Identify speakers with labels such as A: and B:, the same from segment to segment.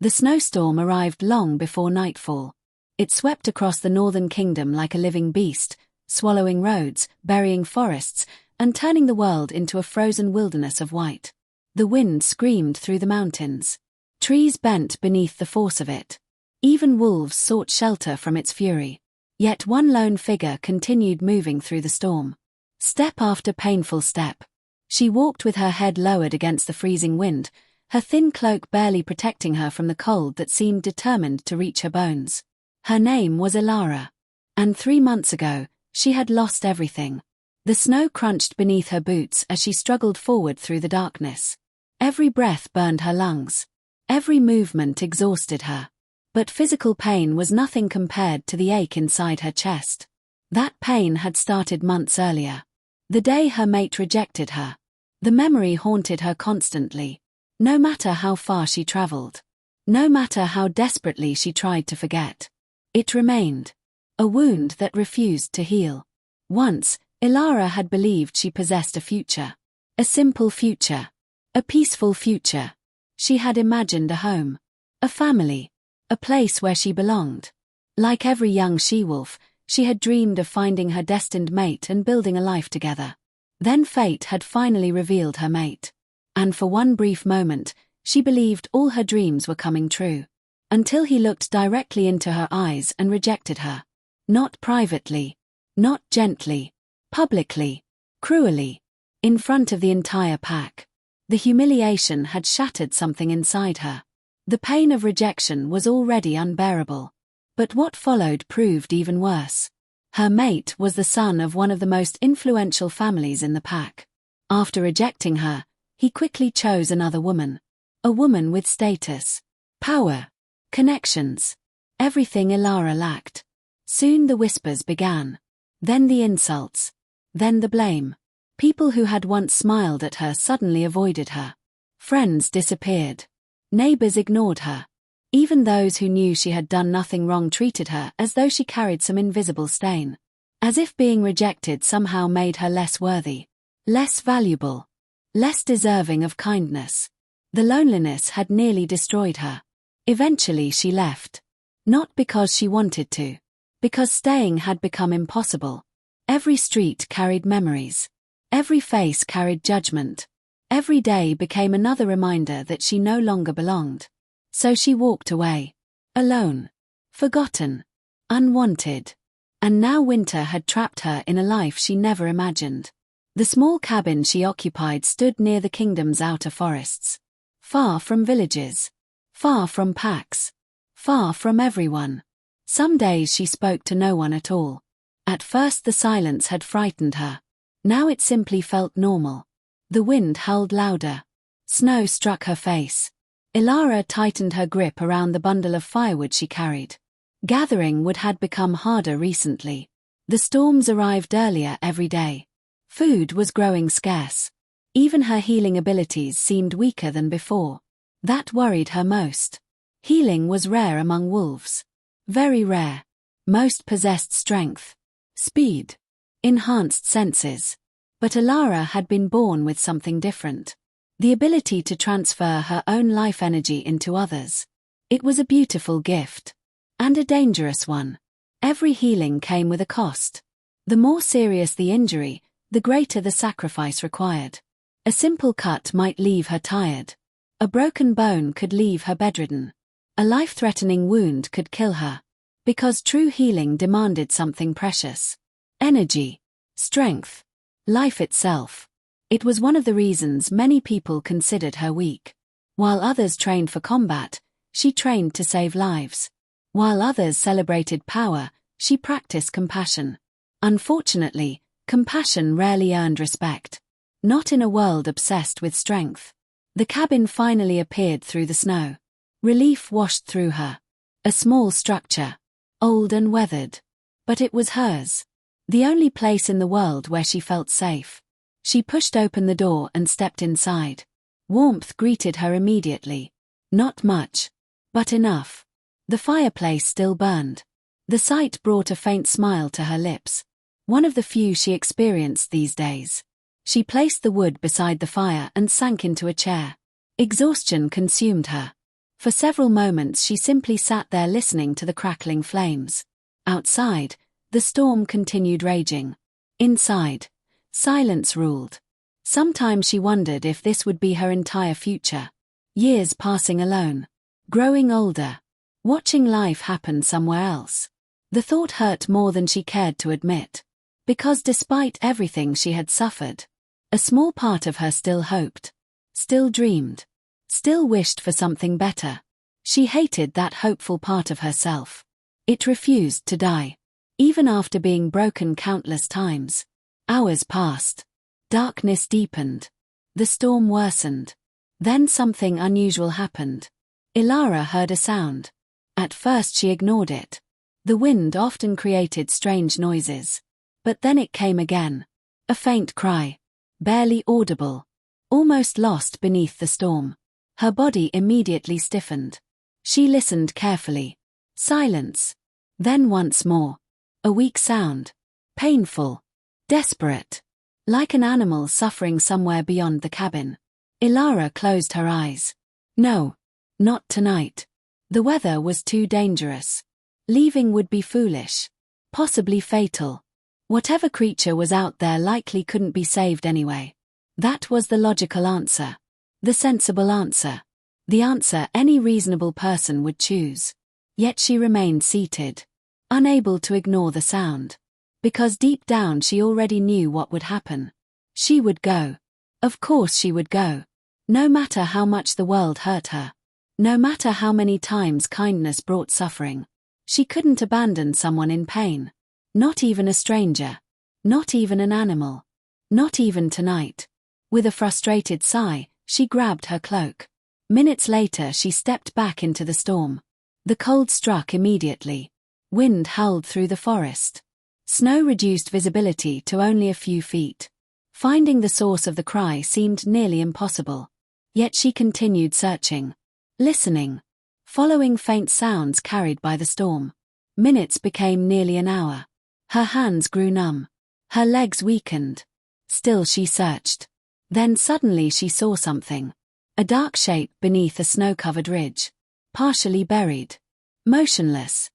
A: The snowstorm arrived long before nightfall. It swept across the northern kingdom like a living beast, swallowing roads, burying forests, and turning the world into a frozen wilderness of white. The wind screamed through the mountains. Trees bent beneath the force of it. Even wolves sought shelter from its fury. Yet one lone figure continued moving through the storm. Step after painful step. She walked with her head lowered against the freezing wind, her thin cloak barely protecting her from the cold that seemed determined to reach her bones. Her name was Elara. And 3 months ago, she had lost everything. The snow crunched beneath her boots as she struggled forward through the darkness. Every breath burned her lungs. Every movement exhausted her. But physical pain was nothing compared to the ache inside her chest. That pain had started months earlier. The day her mate rejected her. The memory haunted her constantly. No matter how far she traveled. No matter how desperately she tried to forget. It remained. A wound that refused to heal. Once, Elara had believed she possessed a future. A simple future. A peaceful future. She had imagined a home. A family. A place where she belonged. Like every young she-wolf, she had dreamed of finding her destined mate and building a life together. Then fate had finally revealed her mate. And for one brief moment, she believed all her dreams were coming true. Until he looked directly into her eyes and rejected her. Not privately. Not gently. Publicly. Cruelly. In front of the entire pack. The humiliation had shattered something inside her. The pain of rejection was already unbearable. But what followed proved even worse. Her mate was the son of one of the most influential families in the pack. After rejecting her, he quickly chose another woman. A woman with status, power, connections. Everything Elara lacked. Soon the whispers began. Then the insults. Then the blame. People who had once smiled at her suddenly avoided her. Friends disappeared. Neighbors ignored her. Even those who knew she had done nothing wrong treated her as though she carried some invisible stain. As if being rejected somehow made her less worthy. Less valuable. Less deserving of kindness. The loneliness had nearly destroyed her. Eventually she left. Not because she wanted to. Because staying had become impossible. Every street carried memories. Every face carried judgment. Every day became another reminder that she no longer belonged. So she walked away. Alone. Forgotten. Unwanted. And now winter had trapped her in a life she never imagined. The small cabin she occupied stood near the kingdom's outer forests. Far from villages. Far from packs. Far from everyone. Some days she spoke to no one at all. At first the silence had frightened her. Now it simply felt normal. The wind howled louder. Snow struck her face. Elara tightened her grip around the bundle of firewood she carried. Gathering wood had become harder recently. The storms arrived earlier every day. Food was growing scarce. Even her healing abilities seemed weaker than before. That worried her most. Healing was rare among wolves. Very rare. Most possessed strength, speed, enhanced senses. But Elara had been born with something different. The ability to transfer her own life energy into others. It was a beautiful gift. And a dangerous one. Every healing came with a cost. The more serious the injury, the greater the sacrifice required. A simple cut might leave her tired. A broken bone could leave her bedridden. A life-threatening wound could kill her. Because true healing demanded something precious. Energy. Strength. Life itself. It was one of the reasons many people considered her weak. While others trained for combat, she trained to save lives. While others celebrated power, she practiced compassion. Unfortunately, compassion rarely earned respect. Not in a world obsessed with strength. The cabin finally appeared through the snow. Relief washed through her. A small structure. Old and weathered. But it was hers. The only place in the world where she felt safe. She pushed open the door and stepped inside. Warmth greeted her immediately. Not much. But enough. The fireplace still burned. The sight brought a faint smile to her lips. One of the few she experienced these days. She placed the wood beside the fire and sank into a chair. Exhaustion consumed her. For several moments she simply sat there listening to the crackling flames. Outside, the storm continued raging. Inside, silence ruled. Sometimes she wondered if this would be her entire future. Years passing alone. Growing older. Watching life happen somewhere else. The thought hurt more than she cared to admit. Because despite everything she had suffered, a small part of her still hoped. Still dreamed. Still wished for something better. She hated that hopeful part of herself. It refused to die. Even after being broken countless times. Hours passed. Darkness deepened. The storm worsened. Then something unusual happened. Elara heard a sound. At first she ignored it. The wind often created strange noises. But then it came again. A faint cry. Barely audible. Almost lost beneath the storm. Her body immediately stiffened. She listened carefully. Silence. Then once more. A weak sound. Painful. Desperate. Like an animal suffering somewhere beyond the cabin. Elara closed her eyes. No. Not tonight. The weather was too dangerous. Leaving would be foolish. Possibly fatal. Whatever creature was out there likely couldn't be saved anyway. That was the logical answer. The sensible answer. The answer any reasonable person would choose. Yet she remained seated. Unable to ignore the sound. Because deep down she already knew what would happen. She would go. Of course she would go. No matter how much the world hurt her. No matter how many times kindness brought suffering. She couldn't abandon someone in pain. Not even a stranger. Not even an animal. Not even tonight. With a frustrated sigh, she grabbed her cloak. Minutes later she stepped back into the storm. The cold struck immediately. Wind howled through the forest. Snow reduced visibility to only a few feet. Finding the source of the cry seemed nearly impossible. Yet she continued searching. Listening. Following faint sounds carried by the storm. Minutes became nearly an hour. Her hands grew numb. Her legs weakened. Still she searched. Then suddenly she saw something. A dark shape beneath a snow-covered ridge. Partially buried. Motionless.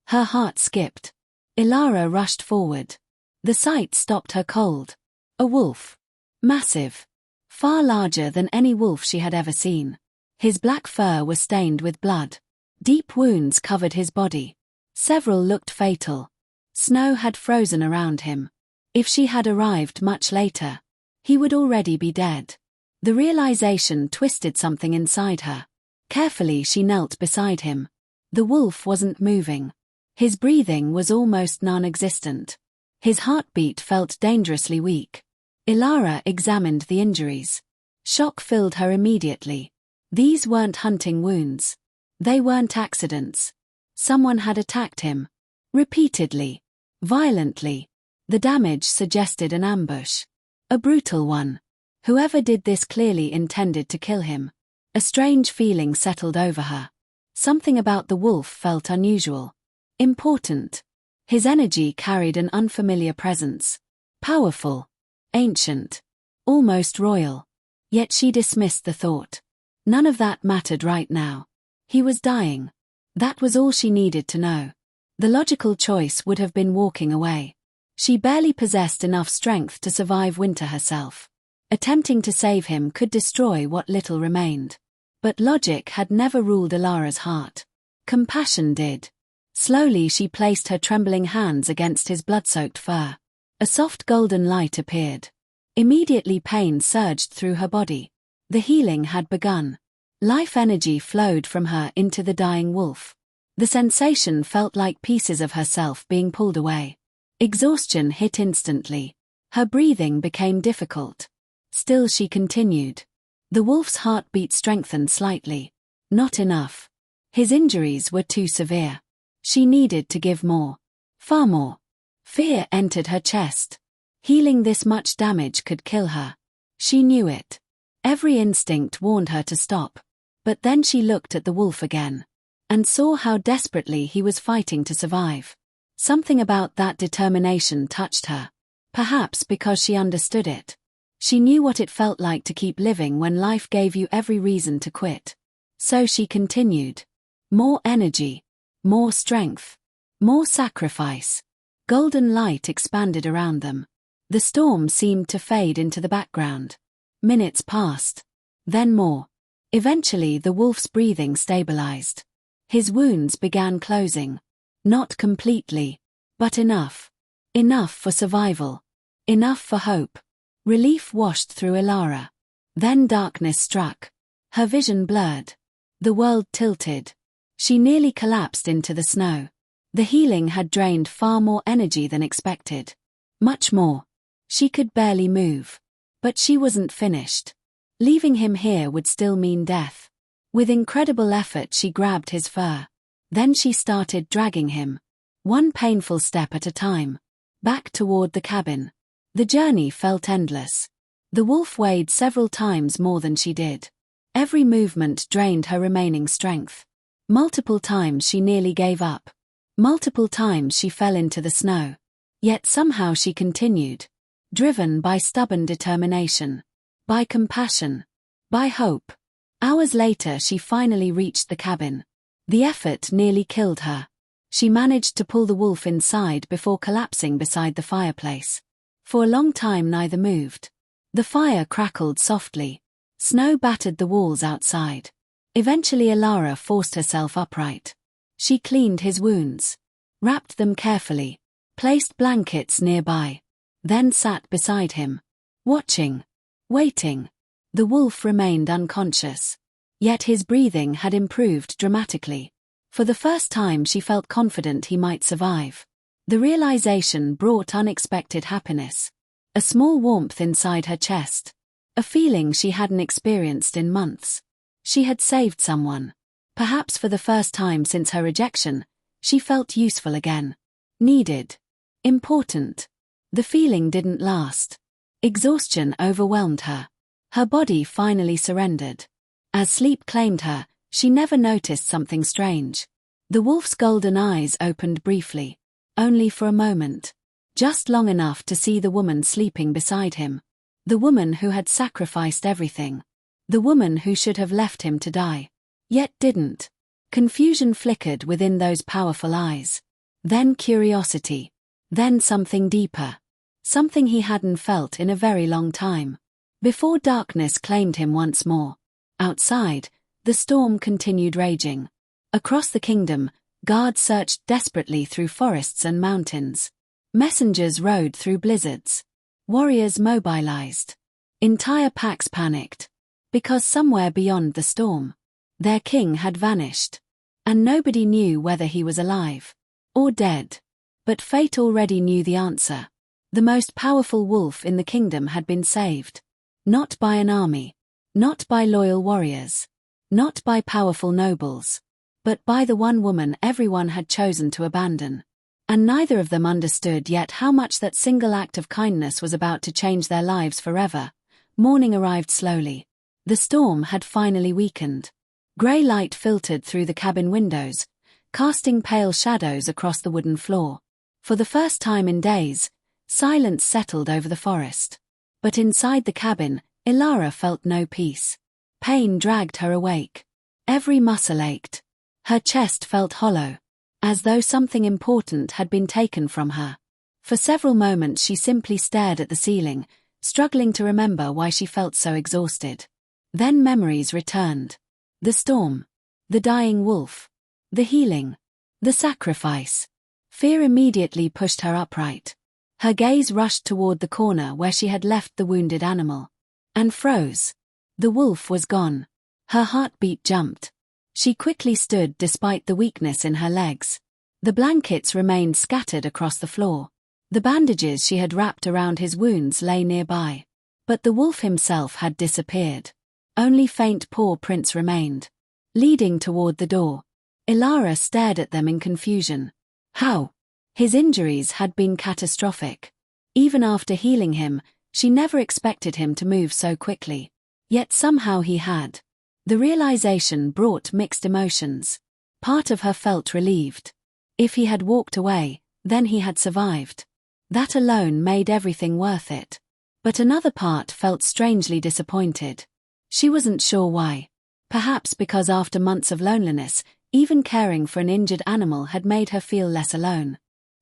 A: Her heart skipped. Elara rushed forward. The sight stopped her cold. A wolf. Massive. Far larger than any wolf she had ever seen. His black fur was stained with blood. Deep wounds covered his body. Several looked fatal. Snow had frozen around him. If she had arrived much later, he would already be dead. The realization twisted something inside her. Carefully she knelt beside him. The wolf wasn't moving. His breathing was almost non-existent. His heartbeat felt dangerously weak. Elara examined the injuries. Shock filled her immediately. These weren't hunting wounds. They weren't accidents. Someone had attacked him. Repeatedly. Violently. The damage suggested an ambush. A brutal one. Whoever did this clearly intended to kill him. A strange feeling settled over her. Something about the wolf felt unusual. Important. His energy carried an unfamiliar presence. Powerful. Ancient. Almost royal. Yet she dismissed the thought. None of that mattered right now. He was dying. That was all she needed to know. The logical choice would have been walking away. She barely possessed enough strength to survive winter herself. Attempting to save him could destroy what little remained. But logic had never ruled Elara's heart. Compassion did. Slowly she placed her trembling hands against his blood-soaked fur. A soft golden light appeared. Immediately pain surged through her body. The healing had begun. Life energy flowed from her into the dying wolf. The sensation felt like pieces of herself being pulled away. Exhaustion hit instantly. Her breathing became difficult. Still she continued. The wolf's heartbeat strengthened slightly. Not enough. His injuries were too severe. She needed to give more. Far more. Fear entered her chest. Healing this much damage could kill her. She knew it. Every instinct warned her to stop. But then she looked at the wolf again. And saw how desperately he was fighting to survive. Something about that determination touched her. Perhaps because she understood it. She knew what it felt like to keep living when life gave you every reason to quit. So she continued. More energy. More strength. More sacrifice. Golden light expanded around them. The storm seemed to fade into the background. Minutes passed. Then more. Eventually the wolf's breathing stabilized. His wounds began closing. Not completely, but enough. Enough for survival. Enough for hope. Relief washed through Elara. Then darkness struck. Her vision blurred. The world tilted. She nearly collapsed into the snow. The healing had drained far more energy than expected. Much more. She could barely move. But she wasn't finished. Leaving him here would still mean death. With incredible effort she grabbed his fur. Then she started dragging him. One painful step at a time. Back toward the cabin. The journey felt endless. The wolf weighed several times more than she did. Every movement drained her remaining strength. Multiple times she nearly gave up. Multiple times she fell into the snow. Yet somehow she continued. Driven by stubborn determination. By compassion. By hope. Hours later she finally reached the cabin. The effort nearly killed her. She managed to pull the wolf inside before collapsing beside the fireplace. For a long time neither moved. The fire crackled softly. Snow battered the walls outside. Eventually Elara forced herself upright. She cleaned his wounds. Wrapped them carefully. Placed blankets nearby. Then sat beside him. Watching. Waiting. The wolf remained unconscious. Yet his breathing had improved dramatically. For the first time she felt confident he might survive. The realization brought unexpected happiness. A small warmth inside her chest. A feeling she hadn't experienced in months. She had saved someone. Perhaps for the first time since her rejection, she felt useful again. Needed. Important. The feeling didn't last. Exhaustion overwhelmed her. Her body finally surrendered. As sleep claimed her, she never noticed something strange. The wolf's golden eyes opened briefly. Only for a moment. Just long enough to see the woman sleeping beside him. The woman who had sacrificed everything. The woman who should have left him to die. Yet didn't. Confusion flickered within those powerful eyes. Then curiosity. Then something deeper. Something he hadn't felt in a very long time. Before darkness claimed him once more. Outside, the storm continued raging. Across the kingdom, guards searched desperately through forests and mountains. Messengers rode through blizzards. Warriors mobilized. Entire packs panicked. Because somewhere beyond the storm, their king had vanished. And nobody knew whether he was alive or dead. But fate already knew the answer. The most powerful wolf in the kingdom had been saved. Not by an army. Not by loyal warriors. Not by powerful nobles. But by the one woman everyone had chosen to abandon. And neither of them understood yet how much that single act of kindness was about to change their lives forever. Morning arrived slowly. The storm had finally weakened. Grey light filtered through the cabin windows, casting pale shadows across the wooden floor. For the first time in days, silence settled over the forest. But inside the cabin, Elara felt no peace. Pain dragged her awake. Every muscle ached. Her chest felt hollow, as though something important had been taken from her. For several moments she simply stared at the ceiling, struggling to remember why she felt so exhausted. Then memories returned. The storm. The dying wolf. The healing. The sacrifice. Fear immediately pushed her upright. Her gaze rushed toward the corner where she had left the wounded animal. And froze. The wolf was gone. Her heartbeat jumped. She quickly stood despite the weakness in her legs. The blankets remained scattered across the floor. The bandages she had wrapped around his wounds lay nearby. But the wolf himself had disappeared. Only faint paw prints remained. Leading toward the door. Elara stared at them in confusion. How? His injuries had been catastrophic. Even after healing him, she never expected him to move so quickly. Yet somehow he had. The realization brought mixed emotions. Part of her felt relieved. If he had walked away, then he had survived. That alone made everything worth it. But another part felt strangely disappointed. She wasn't sure why. Perhaps because after months of loneliness, even caring for an injured animal had made her feel less alone.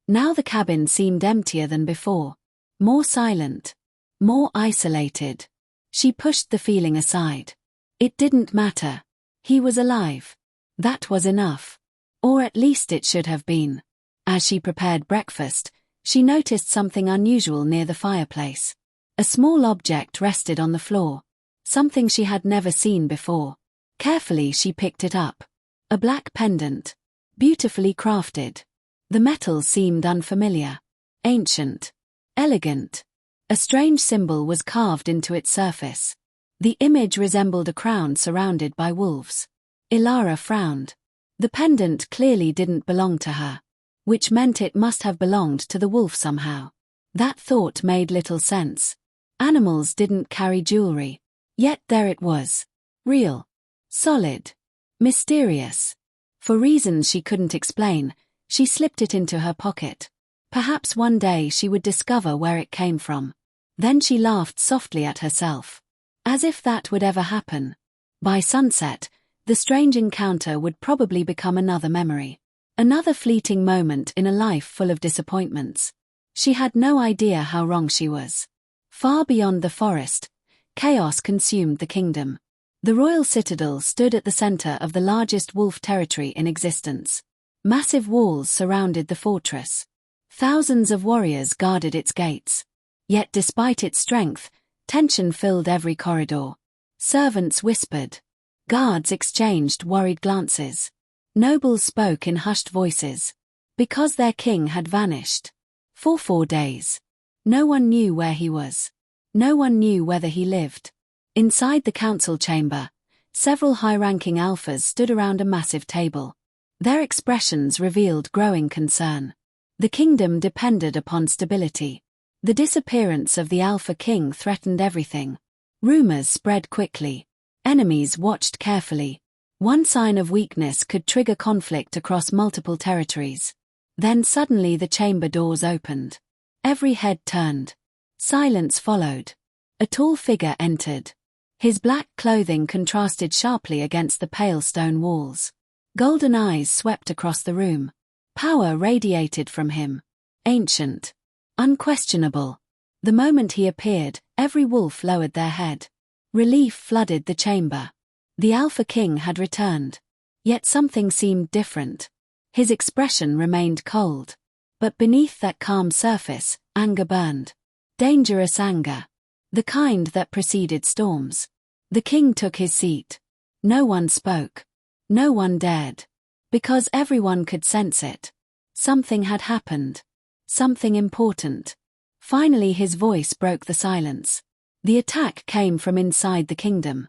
A: Now the cabin seemed emptier than before. More silent. More isolated. She pushed the feeling aside. It didn't matter. He was alive. That was enough. Or at least it should have been. As she prepared breakfast, she noticed something unusual near the fireplace. A small object rested on the floor. Something she had never seen before. Carefully she picked it up. A black pendant. Beautifully crafted. The metal seemed unfamiliar. Ancient. Elegant. A strange symbol was carved into its surface. The image resembled a crown surrounded by wolves. Elara frowned. The pendant clearly didn't belong to her. Which meant it must have belonged to the wolf somehow. That thought made little sense. Animals didn't carry jewelry. Yet there it was. Real. Solid. Mysterious. For reasons she couldn't explain, she slipped it into her pocket. Perhaps one day she would discover where it came from. Then she laughed softly at herself. As if that would ever happen. By sunset, the strange encounter would probably become another memory. Another fleeting moment in a life full of disappointments. She had no idea how wrong she was. Far beyond the forest, chaos consumed the kingdom. The royal citadel stood at the center of the largest wolf territory in existence. Massive walls surrounded the fortress. Thousands of warriors guarded its gates. Yet despite its strength, tension filled every corridor. Servants whispered. Guards exchanged worried glances. Nobles spoke in hushed voices. Because their king had vanished. For 4 days. No one knew where he was. No one knew whether he lived. Inside the council chamber, several high-ranking alphas stood around a massive table. Their expressions revealed growing concern. The kingdom depended upon stability. The disappearance of the Alpha King threatened everything. Rumors spread quickly. Enemies watched carefully. One sign of weakness could trigger conflict across multiple territories. Then suddenly the chamber doors opened. Every head turned. Silence followed. A tall figure entered. His black clothing contrasted sharply against the pale stone walls. Golden eyes swept across the room. Power radiated from him. Ancient. Unquestionable. The moment he appeared, every wolf lowered their head. Relief flooded the chamber. The Alpha King had returned. Yet something seemed different. His expression remained cold. But beneath that calm surface, anger burned. Dangerous anger. The kind that preceded storms. The king took his seat. No one spoke. No one dared. Because everyone could sense it. Something had happened. Something important. Finally his voice broke the silence. The attack came from inside the kingdom.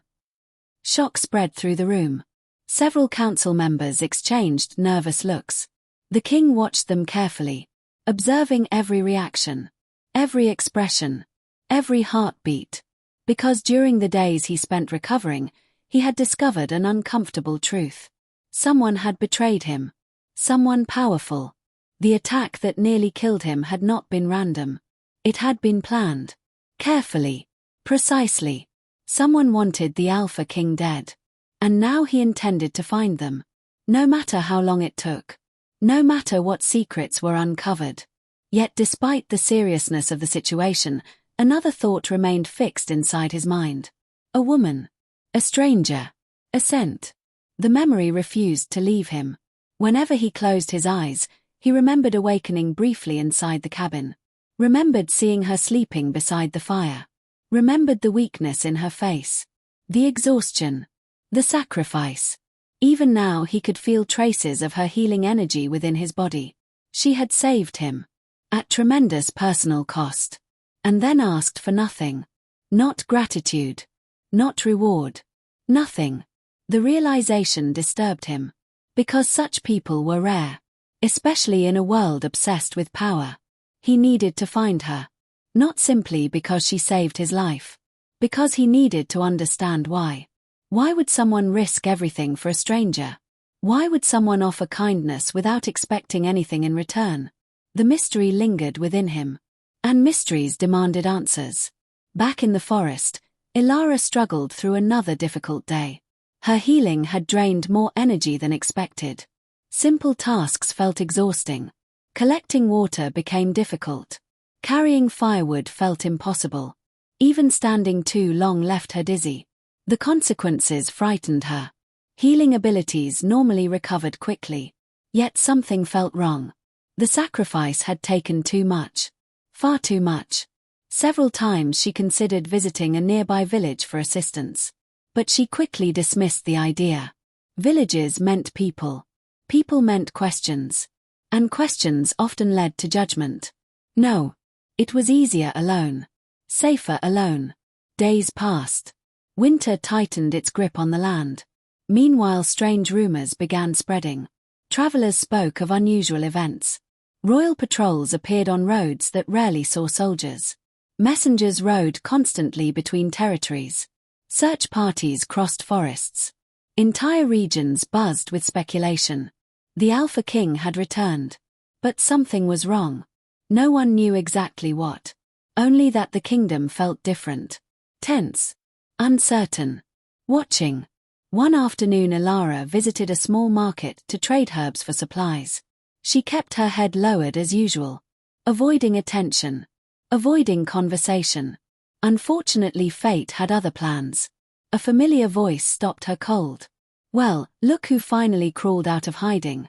A: Shock spread through the room. Several council members exchanged nervous looks. The king watched them carefully, observing every reaction, every expression, every heartbeat. Because during the days he spent recovering, he had discovered an uncomfortable truth. Someone had betrayed him. Someone powerful. The attack that nearly killed him had not been random. It had been planned. Carefully. Precisely. Someone wanted the Alpha King dead. And now he intended to find them. No matter how long it took. No matter what secrets were uncovered. Yet despite the seriousness of the situation, another thought remained fixed inside his mind. A woman. A stranger. A scent. The memory refused to leave him. Whenever he closed his eyes, he remembered awakening briefly inside the cabin. Remembered seeing her sleeping beside the fire. Remembered the weakness in her face. The exhaustion. The sacrifice. Even now he could feel traces of her healing energy within his body. She had saved him. At tremendous personal cost. And then asked for nothing. Not gratitude. Not reward. Nothing. The realization disturbed him. Because such people were rare. Especially in a world obsessed with power. He needed to find her. Not simply because she saved his life. Because he needed to understand why. Why would someone risk everything for a stranger? Why would someone offer kindness without expecting anything in return? The mystery lingered within him. And mysteries demanded answers. Back in the forest, Elara struggled through another difficult day. Her healing had drained more energy than expected. Simple tasks felt exhausting. Collecting water became difficult. Carrying firewood felt impossible. Even standing too long left her dizzy. The consequences frightened her. Healing abilities normally recovered quickly. Yet something felt wrong. The sacrifice had taken too much. Far too much. Several times she considered visiting a nearby village for assistance. But she quickly dismissed the idea. Villages meant people. People meant questions. And questions often led to judgment. No. It was easier alone. Safer alone. Days passed. Winter tightened its grip on the land. Meanwhile, strange rumors began spreading. Travelers spoke of unusual events. Royal patrols appeared on roads that rarely saw soldiers. Messengers rode constantly between territories. Search parties crossed forests. Entire regions buzzed with speculation. The Alpha King had returned. But something was wrong. No one knew exactly what. Only that the kingdom felt different. Tense. Uncertain. Watching. One afternoon, Elara visited a small market to trade herbs for supplies. She kept her head lowered as usual. Avoiding attention. Avoiding conversation. Unfortunately, fate had other plans. A familiar voice stopped her cold. Well, look who finally crawled out of hiding.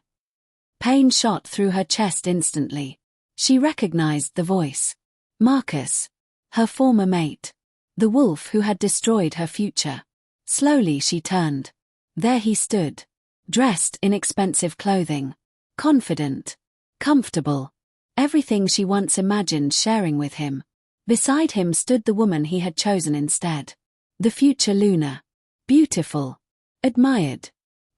A: Pain shot through her chest instantly. She recognized the voice. Marcus. Her former mate. The wolf who had destroyed her future. Slowly she turned. There he stood. Dressed in expensive clothing. Confident. Comfortable. Everything she once imagined sharing with him. Beside him stood the woman he had chosen instead. The future Luna. Beautiful. Admired.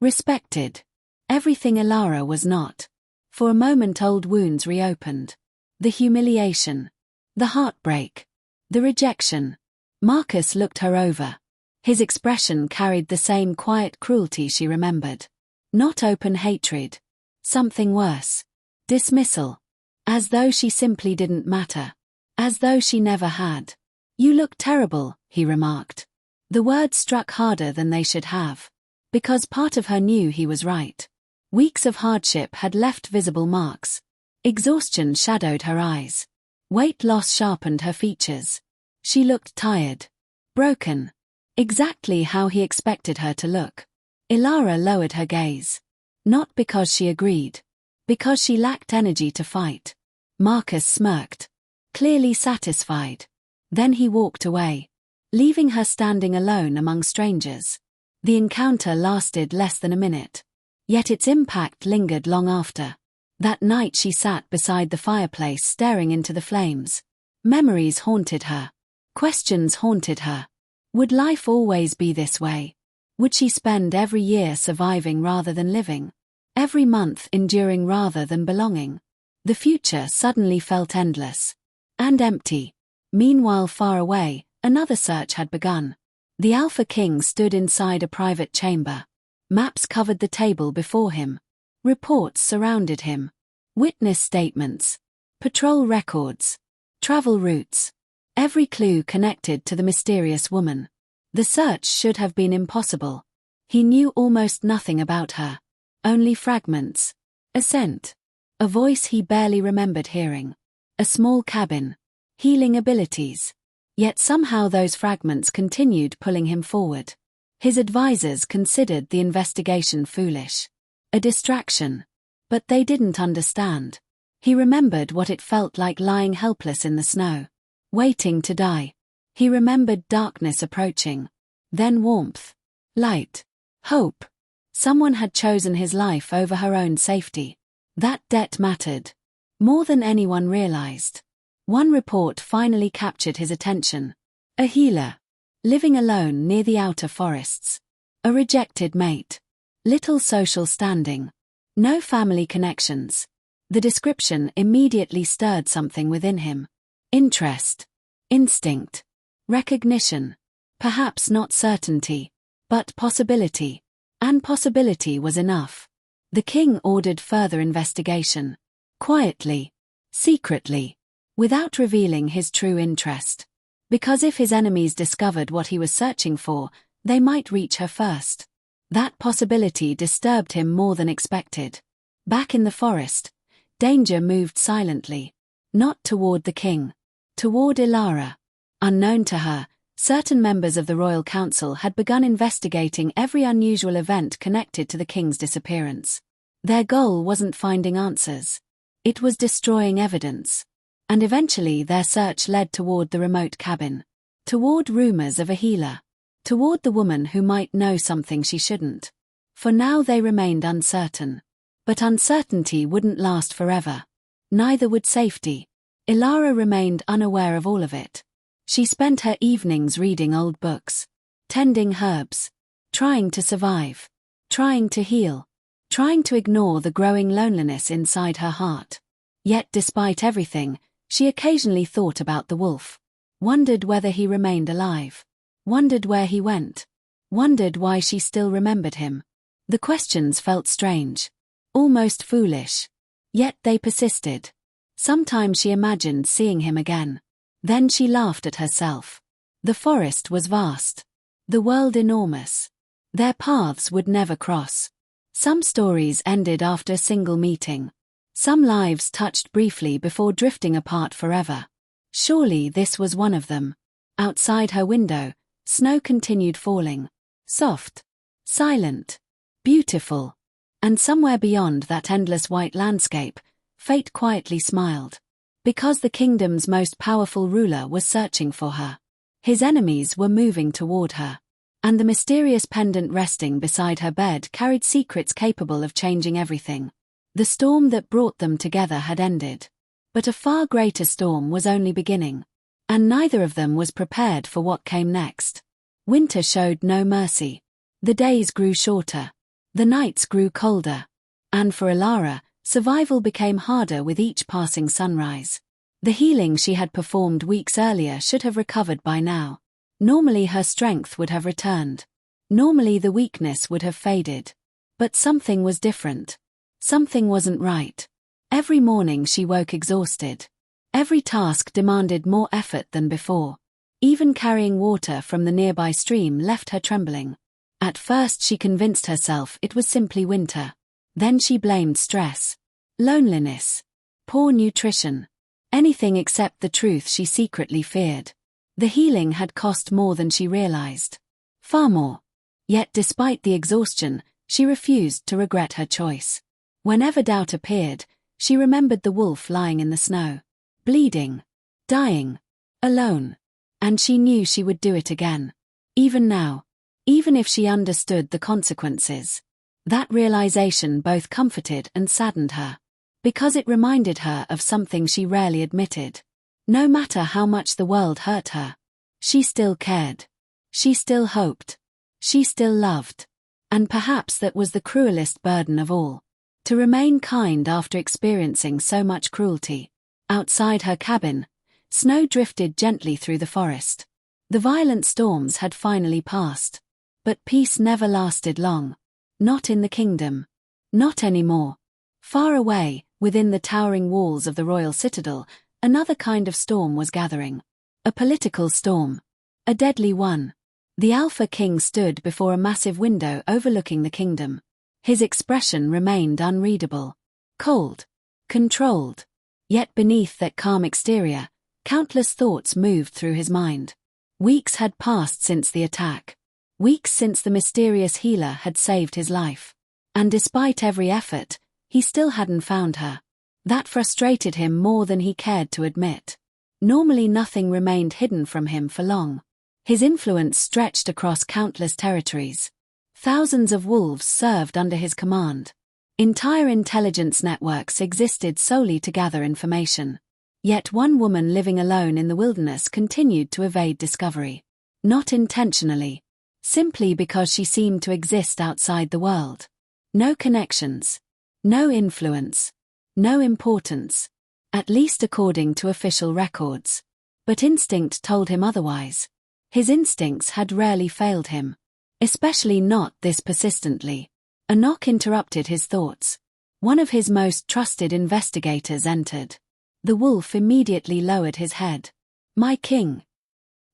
A: Respected. Everything Elara was not. For a moment old wounds reopened. The humiliation. The heartbreak. The rejection. Marcus looked her over. His expression carried the same quiet cruelty she remembered. Not open hatred. Something worse. Dismissal. As though she simply didn't matter. As though she never had. You look terrible, he remarked. The words struck harder than they should have. Because part of her knew he was right. Weeks of hardship had left visible marks. Exhaustion shadowed her eyes. Weight loss sharpened her features. She looked tired. Broken. Exactly how he expected her to look. Elara lowered her gaze. Not because she agreed. Because she lacked energy to fight. Marcus smirked. Clearly satisfied. Then he walked away. Leaving her standing alone among strangers. The encounter lasted less than a minute. Yet its impact lingered long after. That night she sat beside the fireplace staring into the flames. Memories haunted her. Questions haunted her. Would life always be this way? Would she spend every year surviving rather than living? Every month enduring rather than belonging? The future suddenly felt endless. And empty. Meanwhile, far away, another search had begun. The Alpha King stood inside a private chamber. Maps covered the table before him. Reports surrounded him. Witness statements. Patrol records. Travel routes. Every clue connected to the mysterious woman. The search should have been impossible. He knew almost nothing about her. Only fragments. A scent. A voice he barely remembered hearing. A small cabin. Healing abilities. Yet somehow those fragments continued pulling him forward. His advisors considered the investigation foolish. A distraction. But they didn't understand. He remembered what it felt like lying helpless in the snow. Waiting to die. He remembered darkness approaching. Then warmth. Light. Hope. Someone had chosen his life over her own safety. That debt mattered. More than anyone realized. One report finally captured his attention. A healer. Living alone near the outer forests. A rejected mate. Little social standing. No family connections. The description immediately stirred something within him. Interest. Instinct. Recognition. Perhaps not certainty. But possibility. And possibility was enough. The king ordered further investigation. Quietly. Secretly. Without revealing his true interest. Because if his enemies discovered what he was searching for, they might reach her first. That possibility disturbed him more than expected. Back in the forest, danger moved silently. Not toward the king. Toward Elara. Unknown to her, certain members of the royal council had begun investigating every unusual event connected to the king's disappearance. Their goal wasn't finding answers. It was destroying evidence. And eventually their search led toward the remote cabin. Toward rumors of a healer. Toward the woman who might know something she shouldn't. For now they remained uncertain. But uncertainty wouldn't last forever. Neither would safety. Elara remained unaware of all of it. She spent her evenings reading old books, tending herbs, trying to survive, trying to heal, trying to ignore the growing loneliness inside her heart. Yet despite everything, she occasionally thought about the wolf. Wondered whether he remained alive. Wondered where he went. Wondered why she still remembered him. The questions felt strange. Almost foolish. Yet they persisted. Sometimes she imagined seeing him again. Then she laughed at herself. The forest was vast. The world enormous. Their paths would never cross. Some stories ended after a single meeting. Some lives touched briefly before drifting apart forever. Surely this was one of them. Outside her window, snow continued falling. Soft. Silent. Beautiful. And somewhere beyond that endless white landscape, fate quietly smiled. Because the kingdom's most powerful ruler was searching for her. His enemies were moving toward her. And the mysterious pendant resting beside her bed carried secrets capable of changing everything. The storm that brought them together had ended. But a far greater storm was only beginning. And neither of them was prepared for what came next. Winter showed no mercy. The days grew shorter. The nights grew colder. And for Elara, survival became harder with each passing sunrise. The healing she had performed weeks earlier should have recovered by now. Normally her strength would have returned. Normally the weakness would have faded. But something was different. Something wasn't right. Every morning she woke exhausted. Every task demanded more effort than before. Even carrying water from the nearby stream left her trembling. At first she convinced herself it was simply winter. Then she blamed stress, loneliness, poor nutrition. Anything except the truth she secretly feared. The healing had cost more than she realized. Far more. Yet despite the exhaustion, she refused to regret her choice. Whenever doubt appeared, she remembered the wolf lying in the snow. Bleeding. Dying. Alone. And she knew she would do it again. Even now. Even if she understood the consequences. That realization both comforted and saddened her. Because it reminded her of something she rarely admitted. No matter how much the world hurt her. She still cared. She still hoped. She still loved. And perhaps that was the cruelest burden of all. To remain kind after experiencing so much cruelty. Outside her cabin, snow drifted gently through the forest. The violent storms had finally passed. But peace never lasted long. Not in the kingdom. Not anymore. Far away, within the towering walls of the royal citadel, another kind of storm was gathering. A political storm. A deadly one. The Alpha King stood before a massive window overlooking the kingdom. His expression remained unreadable. Cold. Controlled. Yet beneath that calm exterior, countless thoughts moved through his mind. Weeks had passed since the attack. Weeks since the mysterious healer had saved his life. And despite every effort, he still hadn't found her. That frustrated him more than he cared to admit. Normally nothing remained hidden from him for long. His influence stretched across countless territories. Thousands of wolves served under his command. Entire intelligence networks existed solely to gather information. Yet one woman living alone in the wilderness continued to evade discovery. Not intentionally. Simply because she seemed to exist outside the world. No connections. No influence. No importance. At least according to official records. But instinct told him otherwise. His instincts had rarely failed him. Especially not this persistently. A knock interrupted his thoughts. One of his most trusted investigators entered. The wolf immediately lowered his head. "My king."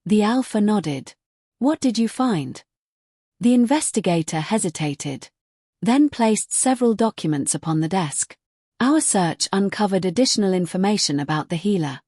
A: The Alpha nodded. "What did you find?" The investigator hesitated, then placed several documents upon the desk. Our search uncovered additional information about the healer.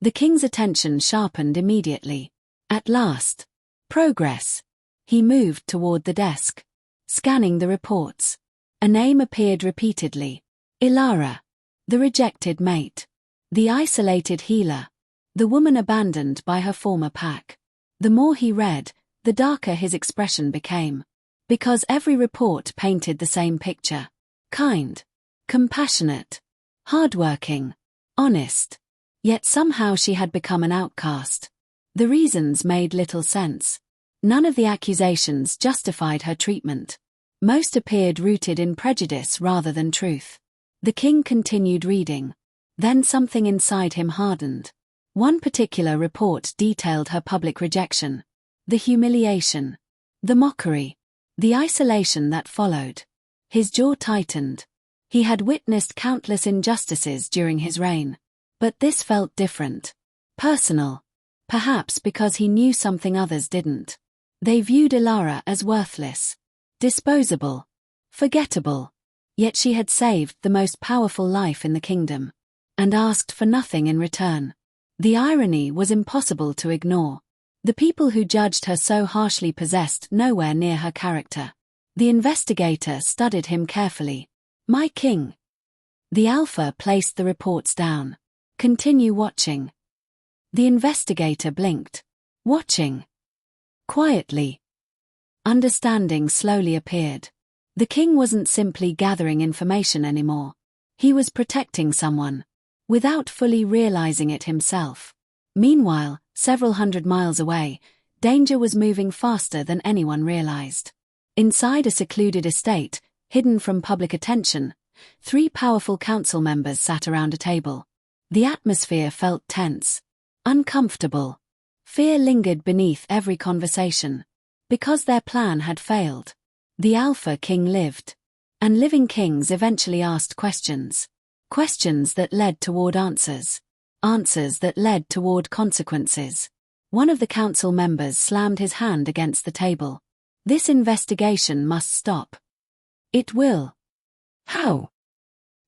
A: The king's attention sharpened immediately. At last. Progress. He moved toward the desk, scanning the reports. A name appeared repeatedly. Elara. The rejected mate. The isolated healer. The woman abandoned by her former pack. The more he read, the darker his expression became. Because every report painted the same picture. Kind. Compassionate. Hardworking. Honest. Yet somehow she had become an outcast. The reasons made little sense. None of the accusations justified her treatment. Most appeared rooted in prejudice rather than truth. The king continued reading. Then something inside him hardened. One particular report detailed her public rejection. The humiliation. The mockery. The isolation that followed. His jaw tightened. He had witnessed countless injustices during his reign. But this felt different. Personal. Perhaps because he knew something others didn't. They viewed Elara as worthless. Disposable. Forgettable. Yet she had saved the most powerful life in the kingdom. And asked for nothing in return. The irony was impossible to ignore. The people who judged her so harshly possessed nowhere near her character. The investigator studied him carefully. My king. The Alpha placed the reports down. Continue watching. The investigator blinked. Watching. Quietly. Understanding slowly appeared. The king wasn't simply gathering information anymore. He was protecting someone. Without fully realizing it himself. Meanwhile, several hundred miles away, danger was moving faster than anyone realized. Inside a secluded estate, hidden from public attention, 3 powerful council members sat around a table. The atmosphere felt tense. Uncomfortable. Fear lingered beneath every conversation. Because their plan had failed. The Alpha King lived. And living kings eventually asked questions. Questions that led toward answers. Answers that led toward consequences. One of the council members slammed his hand against the table. This investigation must stop. It will. How?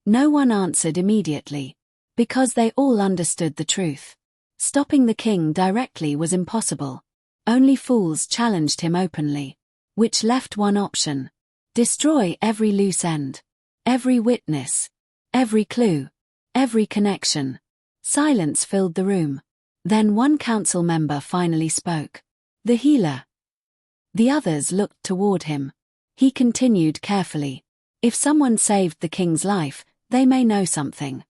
A: No one answered immediately. Because they all understood the truth. Stopping the king directly was impossible. Only fools challenged him openly. Which left one option. Destroy every loose end. Every witness. Every clue. Every connection. Silence filled the room. Then one council member finally spoke. The healer. The others looked toward him. He continued carefully. If someone saved the king's life, they may know something.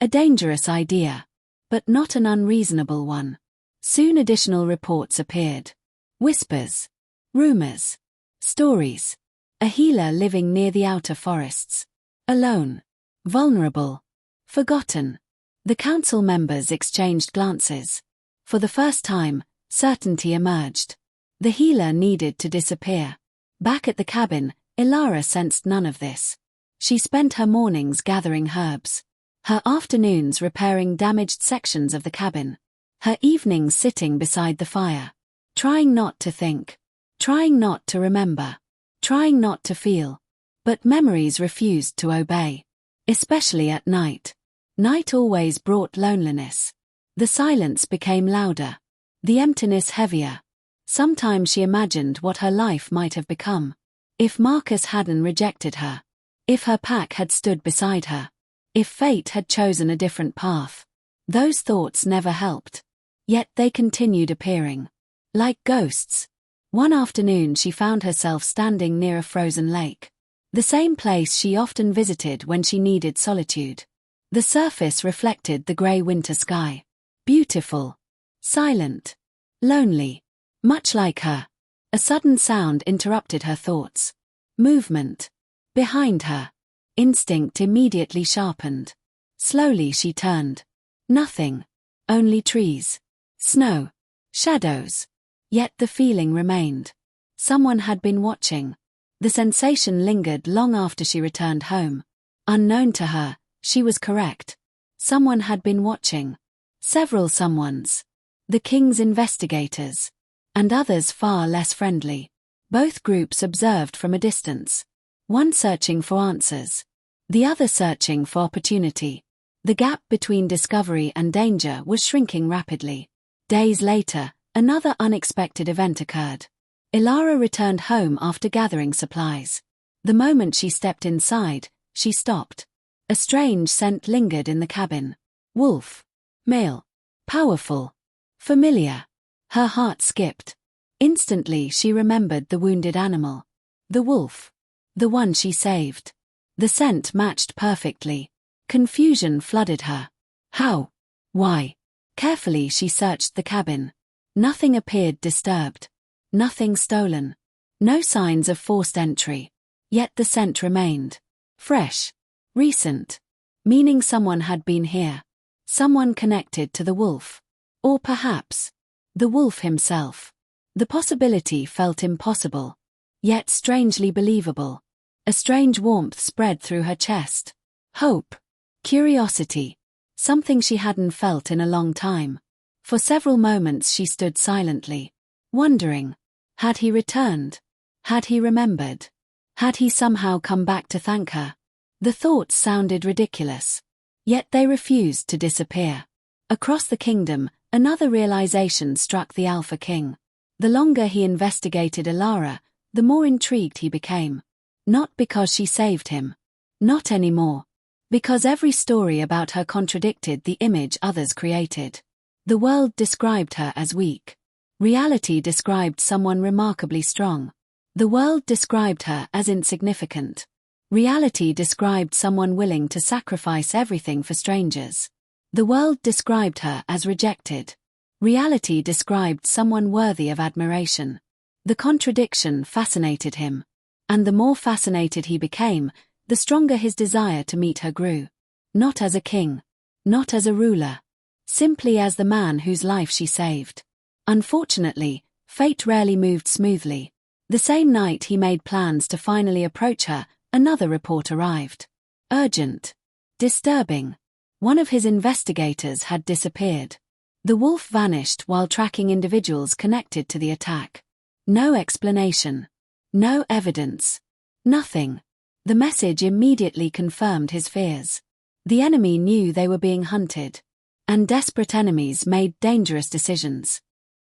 A: A dangerous idea. But not an unreasonable one. Soon additional reports appeared. Whispers. Rumors. Stories. A healer living near the outer forests. Alone. Vulnerable. Forgotten. The council members exchanged glances. For the first time, certainty emerged. The healer needed to disappear. Back at the cabin, Elara sensed none of this. She spent her mornings gathering herbs. Her afternoons repairing damaged sections of the cabin. Her evenings sitting beside the fire. Trying not to think. Trying not to remember. Trying not to feel. But memories refused to obey. Especially at night. Night always brought loneliness. The silence became louder. The emptiness heavier. Sometimes she imagined what her life might have become. If Marcus hadn't rejected her. If her pack had stood beside her. If fate had chosen a different path. Those thoughts never helped. Yet they continued appearing. Like ghosts. One afternoon she found herself standing near a frozen lake. The same place she often visited when she needed solitude. The surface reflected the grey winter sky. Beautiful. Silent. Lonely. Much like her. A sudden sound interrupted her thoughts. Movement. Behind her. Instinct immediately sharpened. Slowly she turned. Nothing. Only trees. Snow. Shadows. Yet the feeling remained. Someone had been watching. The sensation lingered long after she returned home. Unknown to her, she was correct. Someone had been watching. Several someones. The king's investigators. And others far less friendly. Both groups observed from a distance. One searching for answers. The other searching for opportunity. The gap between discovery and danger was shrinking rapidly. Days later, another unexpected event occurred. Elara returned home after gathering supplies. The moment she stepped inside, she stopped. A strange scent lingered in the cabin. Wolf. Male. Powerful. Familiar. Her heart skipped. Instantly she remembered the wounded animal. The wolf. The one she saved. The scent matched perfectly. Confusion flooded her. How? Why? Carefully she searched the cabin. Nothing appeared disturbed. Nothing stolen. No signs of forced entry. Yet the scent remained. Fresh. Recent. Meaning someone had been here. Someone connected to the wolf. Or perhaps, the wolf himself. The possibility felt impossible. Yet strangely believable. A strange warmth spread through her chest. Hope. Curiosity. Something she hadn't felt in a long time. For several moments she stood silently, wondering. Had he returned? Had he remembered? Had he somehow come back to thank her? The thoughts sounded ridiculous. Yet they refused to disappear. Across the kingdom, another realization struck the Alpha King. The longer he investigated Elara, the more intrigued he became. Not because she saved him. Not anymore. Because every story about her contradicted the image others created. The world described her as weak. Reality described someone remarkably strong. The world described her as insignificant. Reality described someone willing to sacrifice everything for strangers. The world described her as rejected. Reality described someone worthy of admiration. The contradiction fascinated him. And the more fascinated he became, the stronger his desire to meet her grew. Not as a king. Not as a ruler. Simply as the man whose life she saved. Unfortunately, fate rarely moved smoothly. The same night he made plans to finally approach her, another report arrived. Urgent. Disturbing. One of his investigators had disappeared. The wolf vanished while tracking individuals connected to the attack. No explanation. No evidence. Nothing. The message immediately confirmed his fears. The enemy knew they were being hunted. And desperate enemies made dangerous decisions.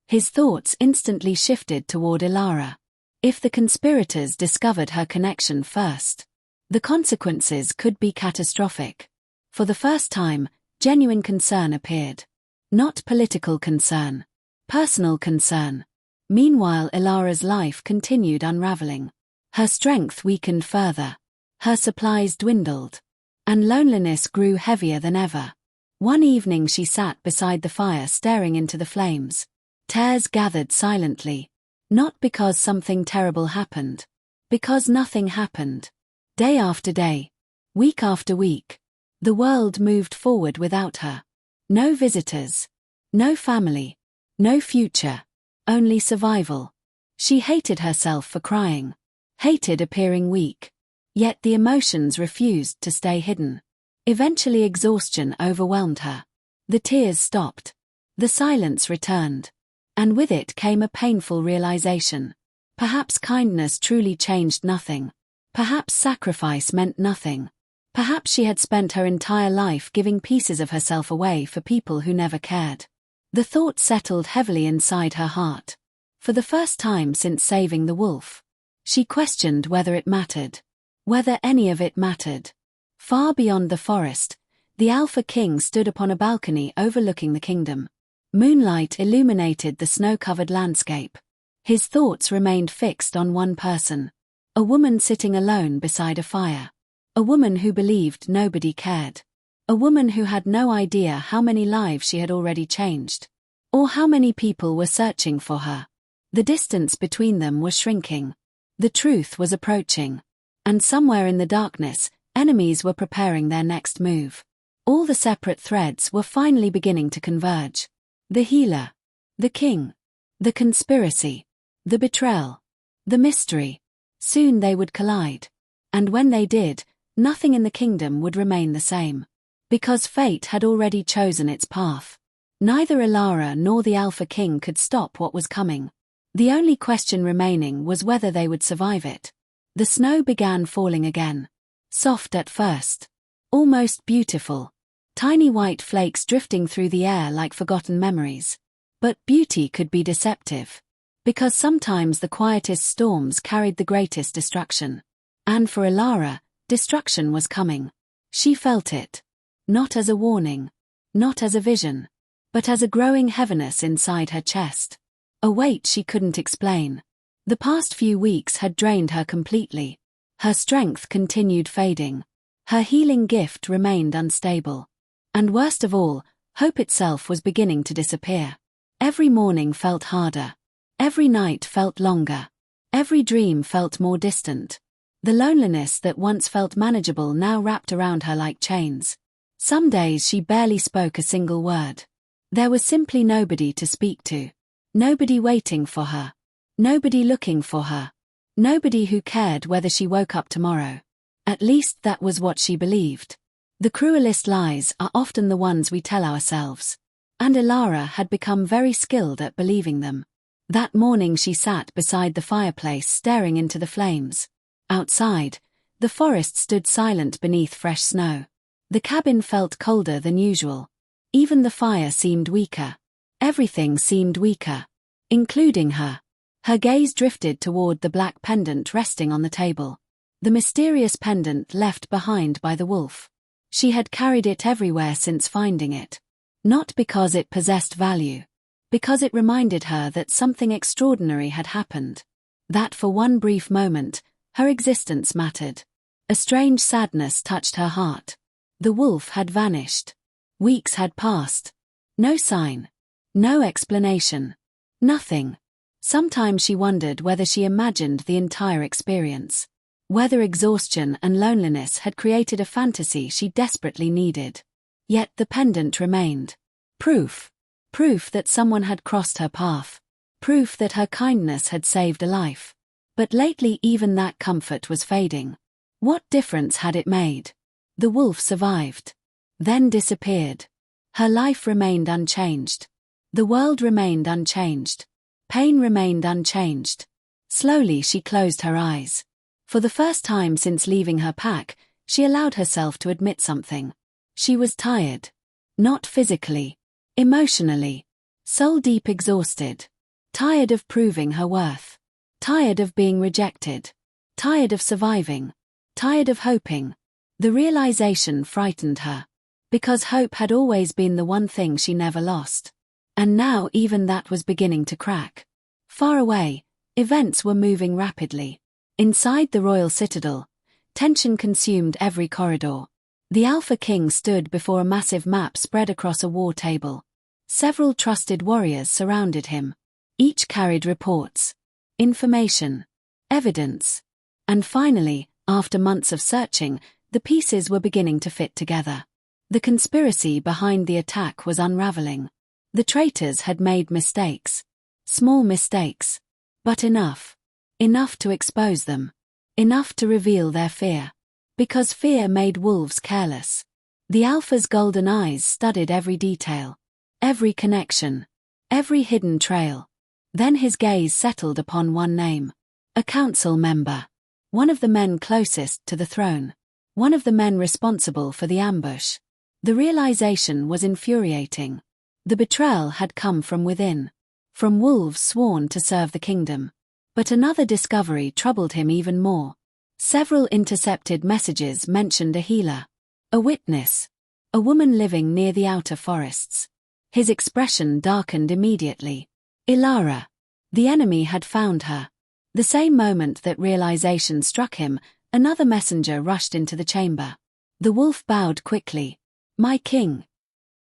A: His thoughts instantly shifted toward Elara. If the conspirators discovered her connection first, the consequences could be catastrophic. For the first time, genuine concern appeared. Not political concern. Personal concern. Meanwhile, Elara's life continued unraveling. Her strength weakened further. Her supplies dwindled. And loneliness grew heavier than ever. One evening she sat beside the fire staring into the flames. Tears gathered silently. Not because something terrible happened. Because nothing happened. Day after day. Week after week. The world moved forward without her. No visitors. No family. No future. Only survival. She hated herself for crying. Hated appearing weak. Yet the emotions refused to stay hidden. Eventually exhaustion overwhelmed her. The tears stopped. The silence returned. And with it came a painful realization. Perhaps kindness truly changed nothing. Perhaps sacrifice meant nothing. Perhaps she had spent her entire life giving pieces of herself away for people who never cared. The thought settled heavily inside her heart. For the first time since saving the wolf, she questioned whether it mattered. Whether any of it mattered. Far beyond the forest, the Alpha King stood upon a balcony overlooking the kingdom. Moonlight illuminated the snow-covered landscape. His thoughts remained fixed on one person. A woman sitting alone beside a fire. A woman who believed nobody cared. A woman who had no idea how many lives she had already changed. Or how many people were searching for her. The distance between them was shrinking. The truth was approaching. And somewhere in the darkness, enemies were preparing their next move. All the separate threads were finally beginning to converge. The healer. The king. The conspiracy. The betrayal. The mystery. Soon they would collide. And when they did, nothing in the kingdom would remain the same. Because fate had already chosen its path. Neither Elara nor the Alpha King could stop what was coming. The only question remaining was whether they would survive it. The snow began falling again. Soft at first. Almost beautiful. Tiny white flakes drifting through the air like forgotten memories. But beauty could be deceptive. Because sometimes the quietest storms carried the greatest destruction. And for Elara, destruction was coming. She felt it. Not as a warning. Not as a vision. But as a growing heaviness inside her chest. A weight she couldn't explain. The past few weeks had drained her completely. Her strength continued fading. Her healing gift remained unstable. And worst of all, hope itself was beginning to disappear. Every morning felt harder. Every night felt longer. Every dream felt more distant. The loneliness that once felt manageable now wrapped around her like chains. Some days she barely spoke a single word. There was simply nobody to speak to. Nobody waiting for her. Nobody looking for her. Nobody who cared whether she woke up tomorrow. At least that was what she believed. The cruelest lies are often the ones we tell ourselves. And Elara had become very skilled at believing them. That morning she sat beside the fireplace staring into the flames. Outside, the forest stood silent beneath fresh snow. The cabin felt colder than usual. Even the fire seemed weaker. Everything seemed weaker. Including her. Her gaze drifted toward the black pendant resting on the table. The mysterious pendant left behind by the wolf. She had carried it everywhere since finding it. Not because it possessed value. Because it reminded her that something extraordinary had happened. That for one brief moment, her existence mattered. A strange sadness touched her heart. The wolf had vanished. Weeks had passed. No sign. No explanation. Nothing. Sometimes she wondered whether she imagined the entire experience. Whether exhaustion and loneliness had created a fantasy she desperately needed. Yet the pendant remained. Proof. Proof that someone had crossed her path. Proof that her kindness had saved a life. But lately even that comfort was fading. What difference had it made? The wolf survived. Then disappeared. Her life remained unchanged. The world remained unchanged. Pain remained unchanged. Slowly she closed her eyes. For the first time since leaving her pack, she allowed herself to admit something. She was tired. Not physically. Emotionally. Soul-deep exhausted. Tired of proving her worth. Tired of being rejected. Tired of surviving. Tired of hoping. The realization frightened her. Because hope had always been the one thing she never lost. And now even that was beginning to crack. Far away, events were moving rapidly. Inside the royal citadel, tension consumed every corridor. The Alpha King stood before a massive map spread across a war table. Several trusted warriors surrounded him. Each carried reports, information, evidence. And finally, after months of searching, the pieces were beginning to fit together. The conspiracy behind the attack was unraveling. The traitors had made mistakes. Small mistakes. But enough. Enough to expose them. Enough to reveal their fear. Because fear made wolves careless. The Alpha's golden eyes studied every detail. Every connection. Every hidden trail. Then his gaze settled upon one name. A council member. One of the men closest to the throne. One of the men responsible for the ambush. The realization was infuriating. The betrayal had come from within. From wolves sworn to serve the kingdom. But another discovery troubled him even more. Several intercepted messages mentioned a healer. A witness. A woman living near the outer forests. His expression darkened immediately. Elara. The enemy had found her. The same moment that realization struck him, another messenger rushed into the chamber. The wolf bowed quickly. My king.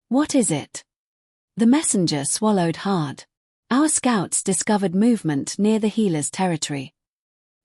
A: What is it? The messenger swallowed hard. Our scouts discovered movement near the healer's territory.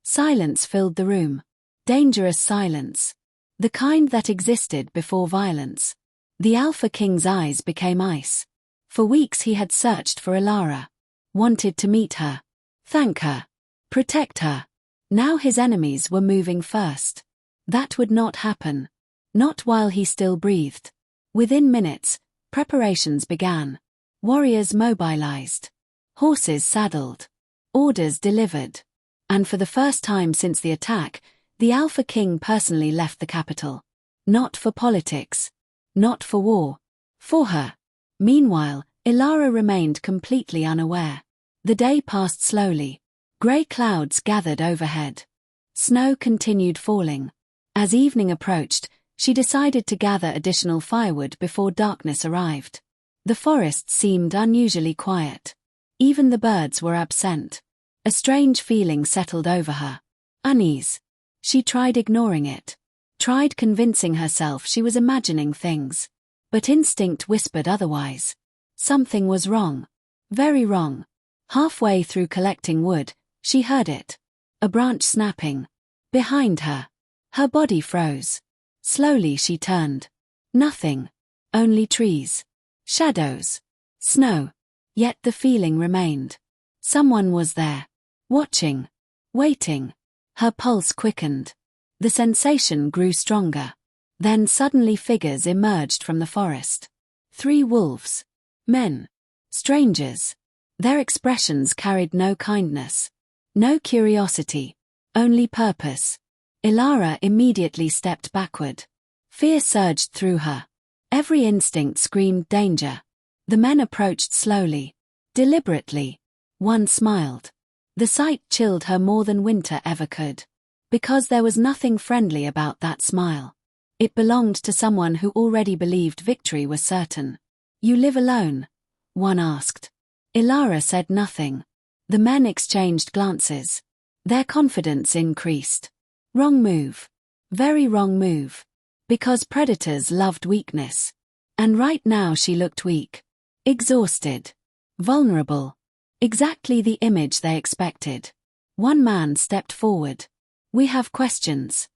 A: Silence filled the room. Dangerous silence. The kind that existed before violence. The Alpha King's eyes became ice. For weeks he had searched for Elara. Wanted to meet her. Thank her. Protect her. Now his enemies were moving first. That would not happen. Not while he still breathed. Within minutes, preparations began. Warriors mobilized. Horses saddled. Orders delivered. And for the first time since the attack, the Alpha King personally left the capital. Not for politics. Not for war. For her. Meanwhile, Elara remained completely unaware. The day passed slowly. Grey clouds gathered overhead. Snow continued falling. As evening approached, she decided to gather additional firewood before darkness arrived. The forest seemed unusually quiet. Even the birds were absent. A strange feeling settled over her. Unease. She tried ignoring it. Tried convincing herself she was imagining things. But instinct whispered otherwise. Something was wrong. Very wrong. Halfway through collecting wood, she heard it. A branch snapping. Behind her. Her body froze. Slowly she turned. Nothing. Only trees. Shadows. Snow. Yet the feeling remained. Someone was there. Watching. Waiting. Her pulse quickened. The sensation grew stronger. Then suddenly figures emerged from the forest. 3 wolves. Men. Strangers. Their expressions carried no kindness. No curiosity. Only purpose. Elara immediately stepped backward. Fear surged through her. Every instinct screamed danger. The men approached slowly. Deliberately. One smiled. The sight chilled her more than winter ever could. Because there was nothing friendly about that smile. It belonged to someone who already believed victory was certain. "You live alone?" one asked. Elara said nothing. The men exchanged glances. Their confidence increased. Wrong move. Very wrong move. Because predators loved weakness. And right now she looked weak. Exhausted. Vulnerable. Exactly the image they expected. One man stepped forward. "We have questions."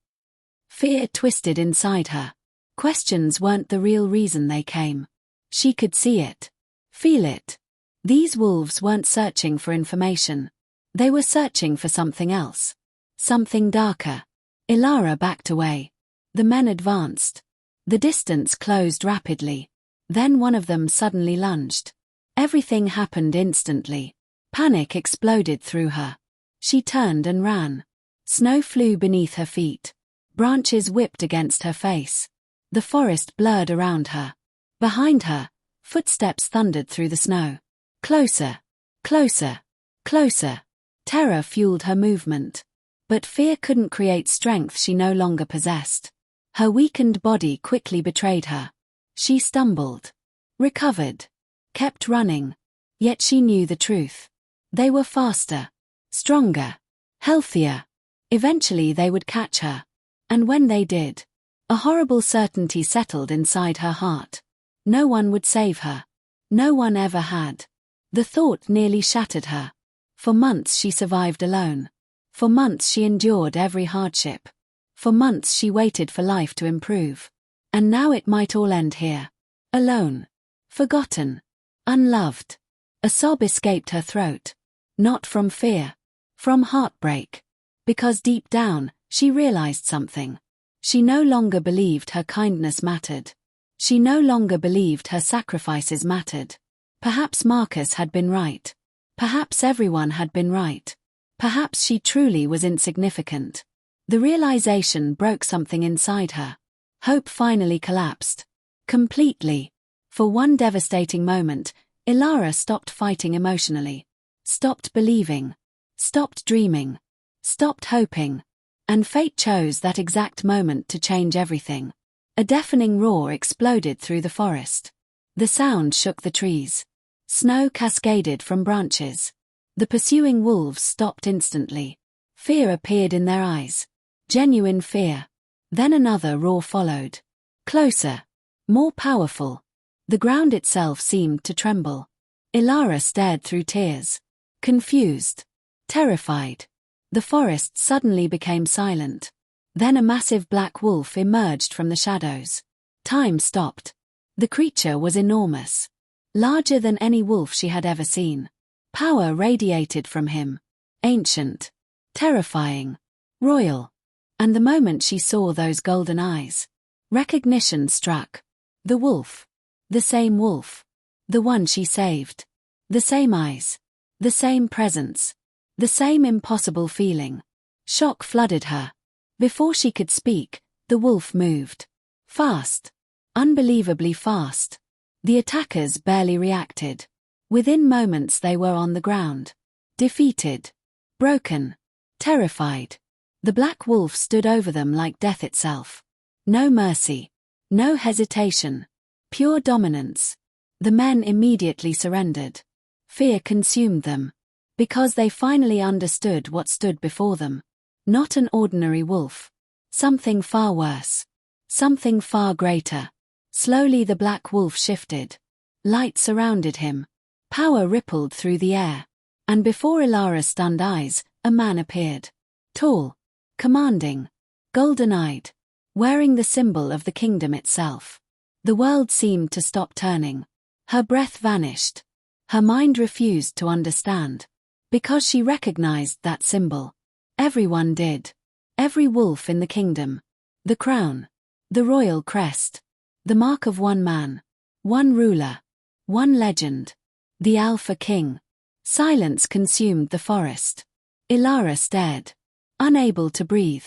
A: Fear twisted inside her. Questions weren't the real reason they came. She could see it. Feel it. These wolves weren't searching for information. They were searching for something else. Something darker. Elara backed away. The men advanced. The distance closed rapidly. Then one of them suddenly lunged. Everything happened instantly. Panic exploded through her. She turned and ran. Snow flew beneath her feet. Branches whipped against her face. The forest blurred around her. Behind her, footsteps thundered through the snow. Closer. Closer. Closer. Terror fueled her movement. But fear couldn't create strength she no longer possessed. Her weakened body quickly betrayed her. She stumbled. Recovered. Kept running. Yet she knew the truth. They were faster. Stronger. Healthier. Eventually they would catch her. And when they did, a horrible certainty settled inside her heart. No one would save her. No one ever had. The thought nearly shattered her. For months she survived alone. For months she endured every hardship. For months she waited for life to improve. And now it might all end here. Alone. Forgotten. Unloved. A sob escaped her throat. Not from fear. From heartbreak. Because deep down, she realized something. She no longer believed her kindness mattered. She no longer believed her sacrifices mattered. Perhaps Marcus had been right. Perhaps everyone had been right. Perhaps she truly was insignificant. The realization broke something inside her. Hope finally collapsed. Completely. For one devastating moment, Elara stopped fighting emotionally. Stopped believing. Stopped dreaming. Stopped hoping. And fate chose that exact moment to change everything. A deafening roar exploded through the forest. The sound shook the trees. Snow cascaded from branches. The pursuing wolves stopped instantly. Fear appeared in their eyes. Genuine fear. Then another roar followed. Closer. More powerful. The ground itself seemed to tremble. Elara stared through tears. Confused. Terrified. The forest suddenly became silent. Then a massive black wolf emerged from the shadows. Time stopped. The creature was enormous. Larger than any wolf she had ever seen. Power radiated from him. Ancient. Terrifying. Royal. And the moment she saw those golden eyes, recognition struck. The wolf. The same wolf. The one she saved. The same eyes. The same presence. The same impossible feeling. Shock flooded her. Before she could speak, the wolf moved. Fast. Unbelievably fast. The attackers barely reacted. Within moments they were on the ground. Defeated. Broken. Terrified. The black wolf stood over them like death itself. No mercy. No hesitation. Pure dominance. The men immediately surrendered. Fear consumed them. Because they finally understood what stood before them. Not an ordinary wolf. Something far worse. Something far greater. Slowly the black wolf shifted. Light surrounded him. Power rippled through the air. And before Elara's stunned eyes, a man appeared. Tall. Commanding. Golden-eyed. Wearing the symbol of the kingdom itself. The world seemed to stop turning. Her breath vanished. Her mind refused to understand. Because she recognized that symbol. Everyone did. Every wolf in the kingdom. The crown. The royal crest. The mark of one man. One ruler. One legend. The Alpha King. Silence consumed the forest. Elara stared. Unable to breathe.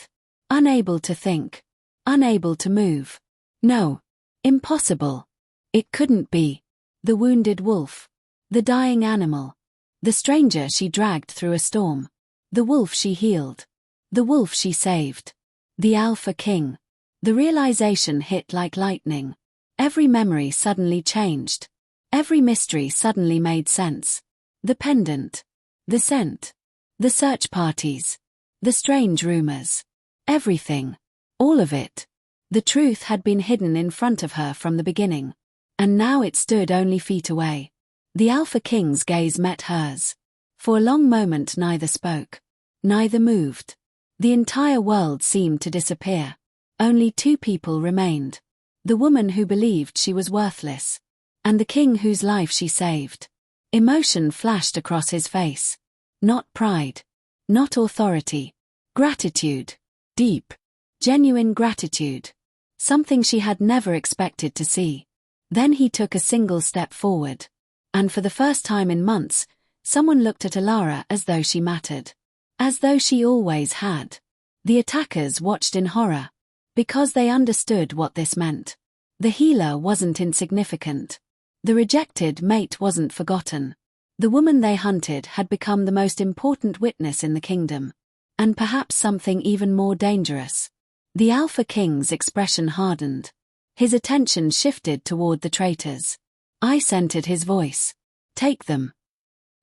A: Unable to think. Unable to move. No. Impossible. It couldn't be. The wounded wolf. The dying animal. The stranger she dragged through a storm. The wolf she healed. The wolf she saved. The Alpha King. The realization hit like lightning. Every memory suddenly changed. Every mystery suddenly made sense. The pendant. The scent. The search parties. The strange rumors. Everything. All of it. The truth had been hidden in front of her from the beginning. And now it stood only feet away. The Alpha King's gaze met hers. For a long moment neither spoke. Neither moved. The entire world seemed to disappear. Only two people remained. The woman who believed she was worthless. And the king whose life she saved. Emotion flashed across his face. Not pride. Not authority. Gratitude. Deep. Genuine gratitude. Something she had never expected to see. Then he took a single step forward. And for the first time in months, someone looked at Elara as though she mattered. As though she always had. The attackers watched in horror. Because they understood what this meant. The healer wasn't insignificant. The rejected mate wasn't forgotten. The woman they hunted had become the most important witness in the kingdom. And perhaps something even more dangerous. The Alpha King's expression hardened. His attention shifted toward the traitors. Ice entered his voice. Take them.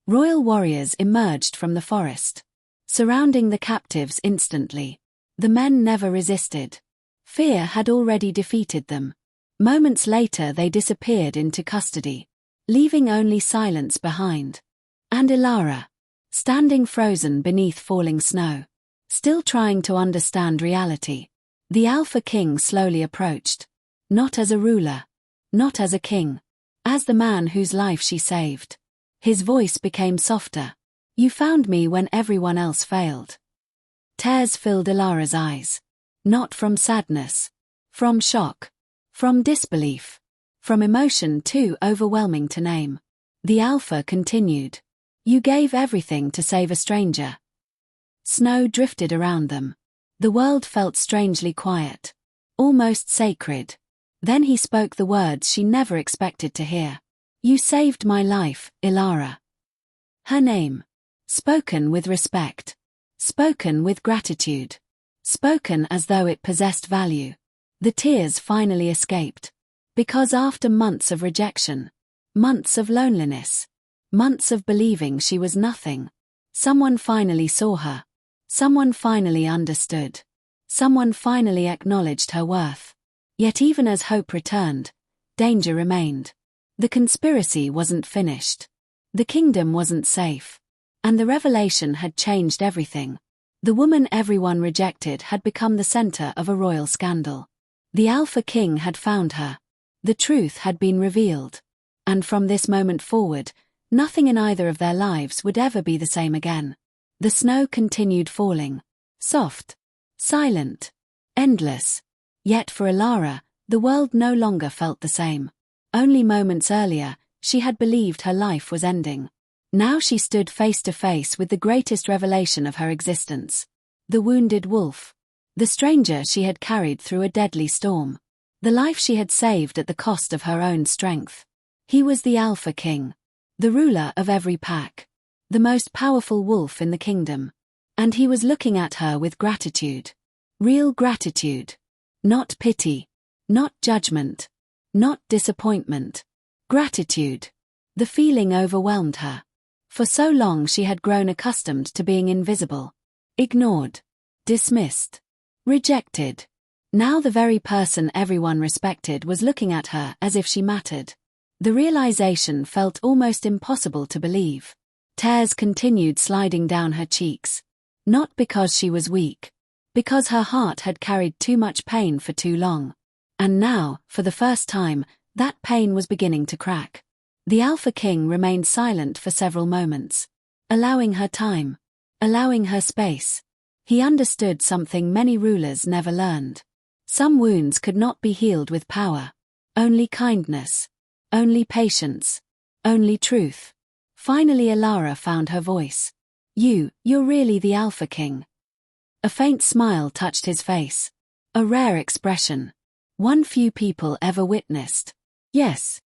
A: Royal warriors emerged from the forest. Surrounding the captives instantly. The men never resisted. Fear had already defeated them. Moments later they disappeared into custody. Leaving only silence behind. And Elara. Standing frozen beneath falling snow. Still trying to understand reality. The Alpha King slowly approached. Not as a ruler. Not as a king. As the man whose life she saved. His voice became softer. You found me when everyone else failed. Tears filled Elara's eyes. Not from sadness. From shock. From disbelief. From emotion too overwhelming to name. The Alpha continued. You gave everything to save a stranger. Snow drifted around them. The world felt strangely quiet. Almost sacred. Then he spoke the words she never expected to hear. You saved my life, Elara. Her name. Spoken with respect. Spoken with gratitude. Spoken as though it possessed value. The tears finally escaped. Because after months of rejection, months of loneliness, months of believing she was nothing, someone finally saw her. Someone finally understood. Someone finally acknowledged her worth. Yet even as hope returned, danger remained. The conspiracy wasn't finished. The kingdom wasn't safe. And the revelation had changed everything. The woman everyone rejected had become the center of a royal scandal. The Alpha King had found her. The truth had been revealed. And from this moment forward, nothing in either of their lives would ever be the same again. The snow continued falling. Soft. Silent. Endless. Yet for Elara, the world no longer felt the same. Only moments earlier, she had believed her life was ending. Now she stood face to face with the greatest revelation of her existence. The wounded wolf. The stranger she had carried through a deadly storm. The life she had saved at the cost of her own strength. He was the Alpha King. The ruler of every pack. The most powerful wolf in the kingdom. And he was looking at her with gratitude. Real gratitude. Not pity. Not judgment. Not disappointment. Gratitude. The feeling overwhelmed her. For so long she had grown accustomed to being invisible. Ignored. Dismissed. Rejected. Now the very person everyone respected was looking at her as if she mattered. The realization felt almost impossible to believe. Tears continued sliding down her cheeks. Not because she was weak. Because her heart had carried too much pain for too long. And now, for the first time, that pain was beginning to crack. The Alpha King remained silent for several moments. Allowing her time. Allowing her space. He understood something many rulers never learned. Some wounds could not be healed with power. Only kindness. Only patience. Only truth. Finally Elara found her voice. You're really the Alpha King. A faint smile touched his face. A rare expression. One few people ever witnessed. Yes.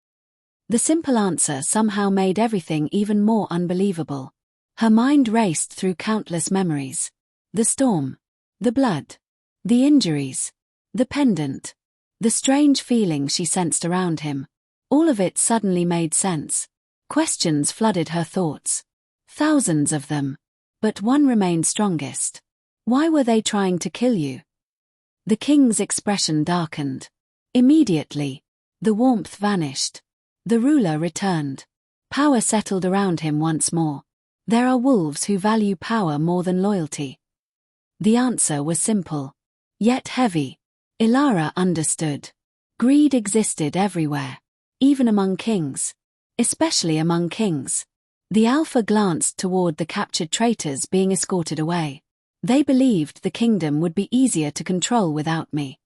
A: The simple answer somehow made everything even more unbelievable. Her mind raced through countless memories. The storm. The blood. The injuries. The pendant. The strange feeling she sensed around him. All of it suddenly made sense. Questions flooded her thoughts. Thousands of them. But one remained strongest. Why were they trying to kill you? The king's expression darkened. Immediately. The warmth vanished. The ruler returned. Power settled around him once more. There are wolves who value power more than loyalty. The answer was simple. Yet heavy. Elara understood. Greed existed everywhere. Even among kings. Especially among kings. The Alpha glanced toward the captured traitors being escorted away. They believed the kingdom would be easier to control without me.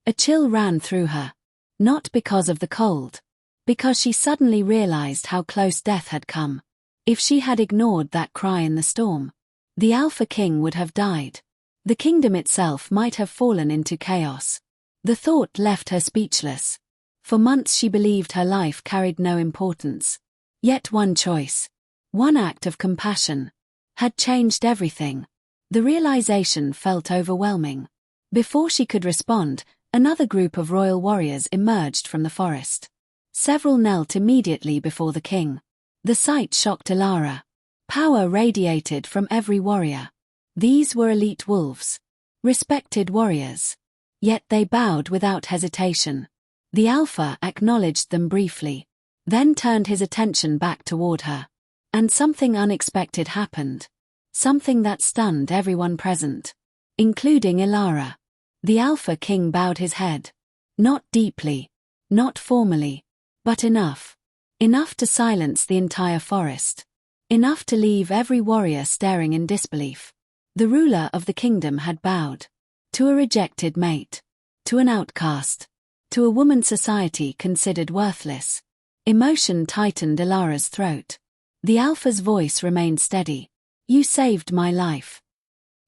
A: A chill ran through her. Not because of the cold. Because she suddenly realized how close death had come. If she had ignored that cry in the storm, the Alpha King would have died. The kingdom itself might have fallen into chaos. The thought left her speechless. For months she believed her life carried no importance. Yet one choice, one act of compassion, had changed everything. The realization felt overwhelming. Before she could respond, another group of royal warriors emerged from the forest. Several knelt immediately before the king. The sight shocked Elara. Power radiated from every warrior. These were elite wolves. Respected warriors. Yet they bowed without hesitation. The Alpha acknowledged them briefly, then turned his attention back toward her. And something unexpected happened. Something that stunned everyone present. Including Elara. The Alpha King bowed his head. Not deeply. Not formally. But enough. Enough to silence the entire forest. Enough to leave every warrior staring in disbelief. The ruler of the kingdom had bowed. To a rejected mate. To an outcast. To a woman society considered worthless. Emotion tightened Elara's throat. The Alpha's voice remained steady. You saved my life.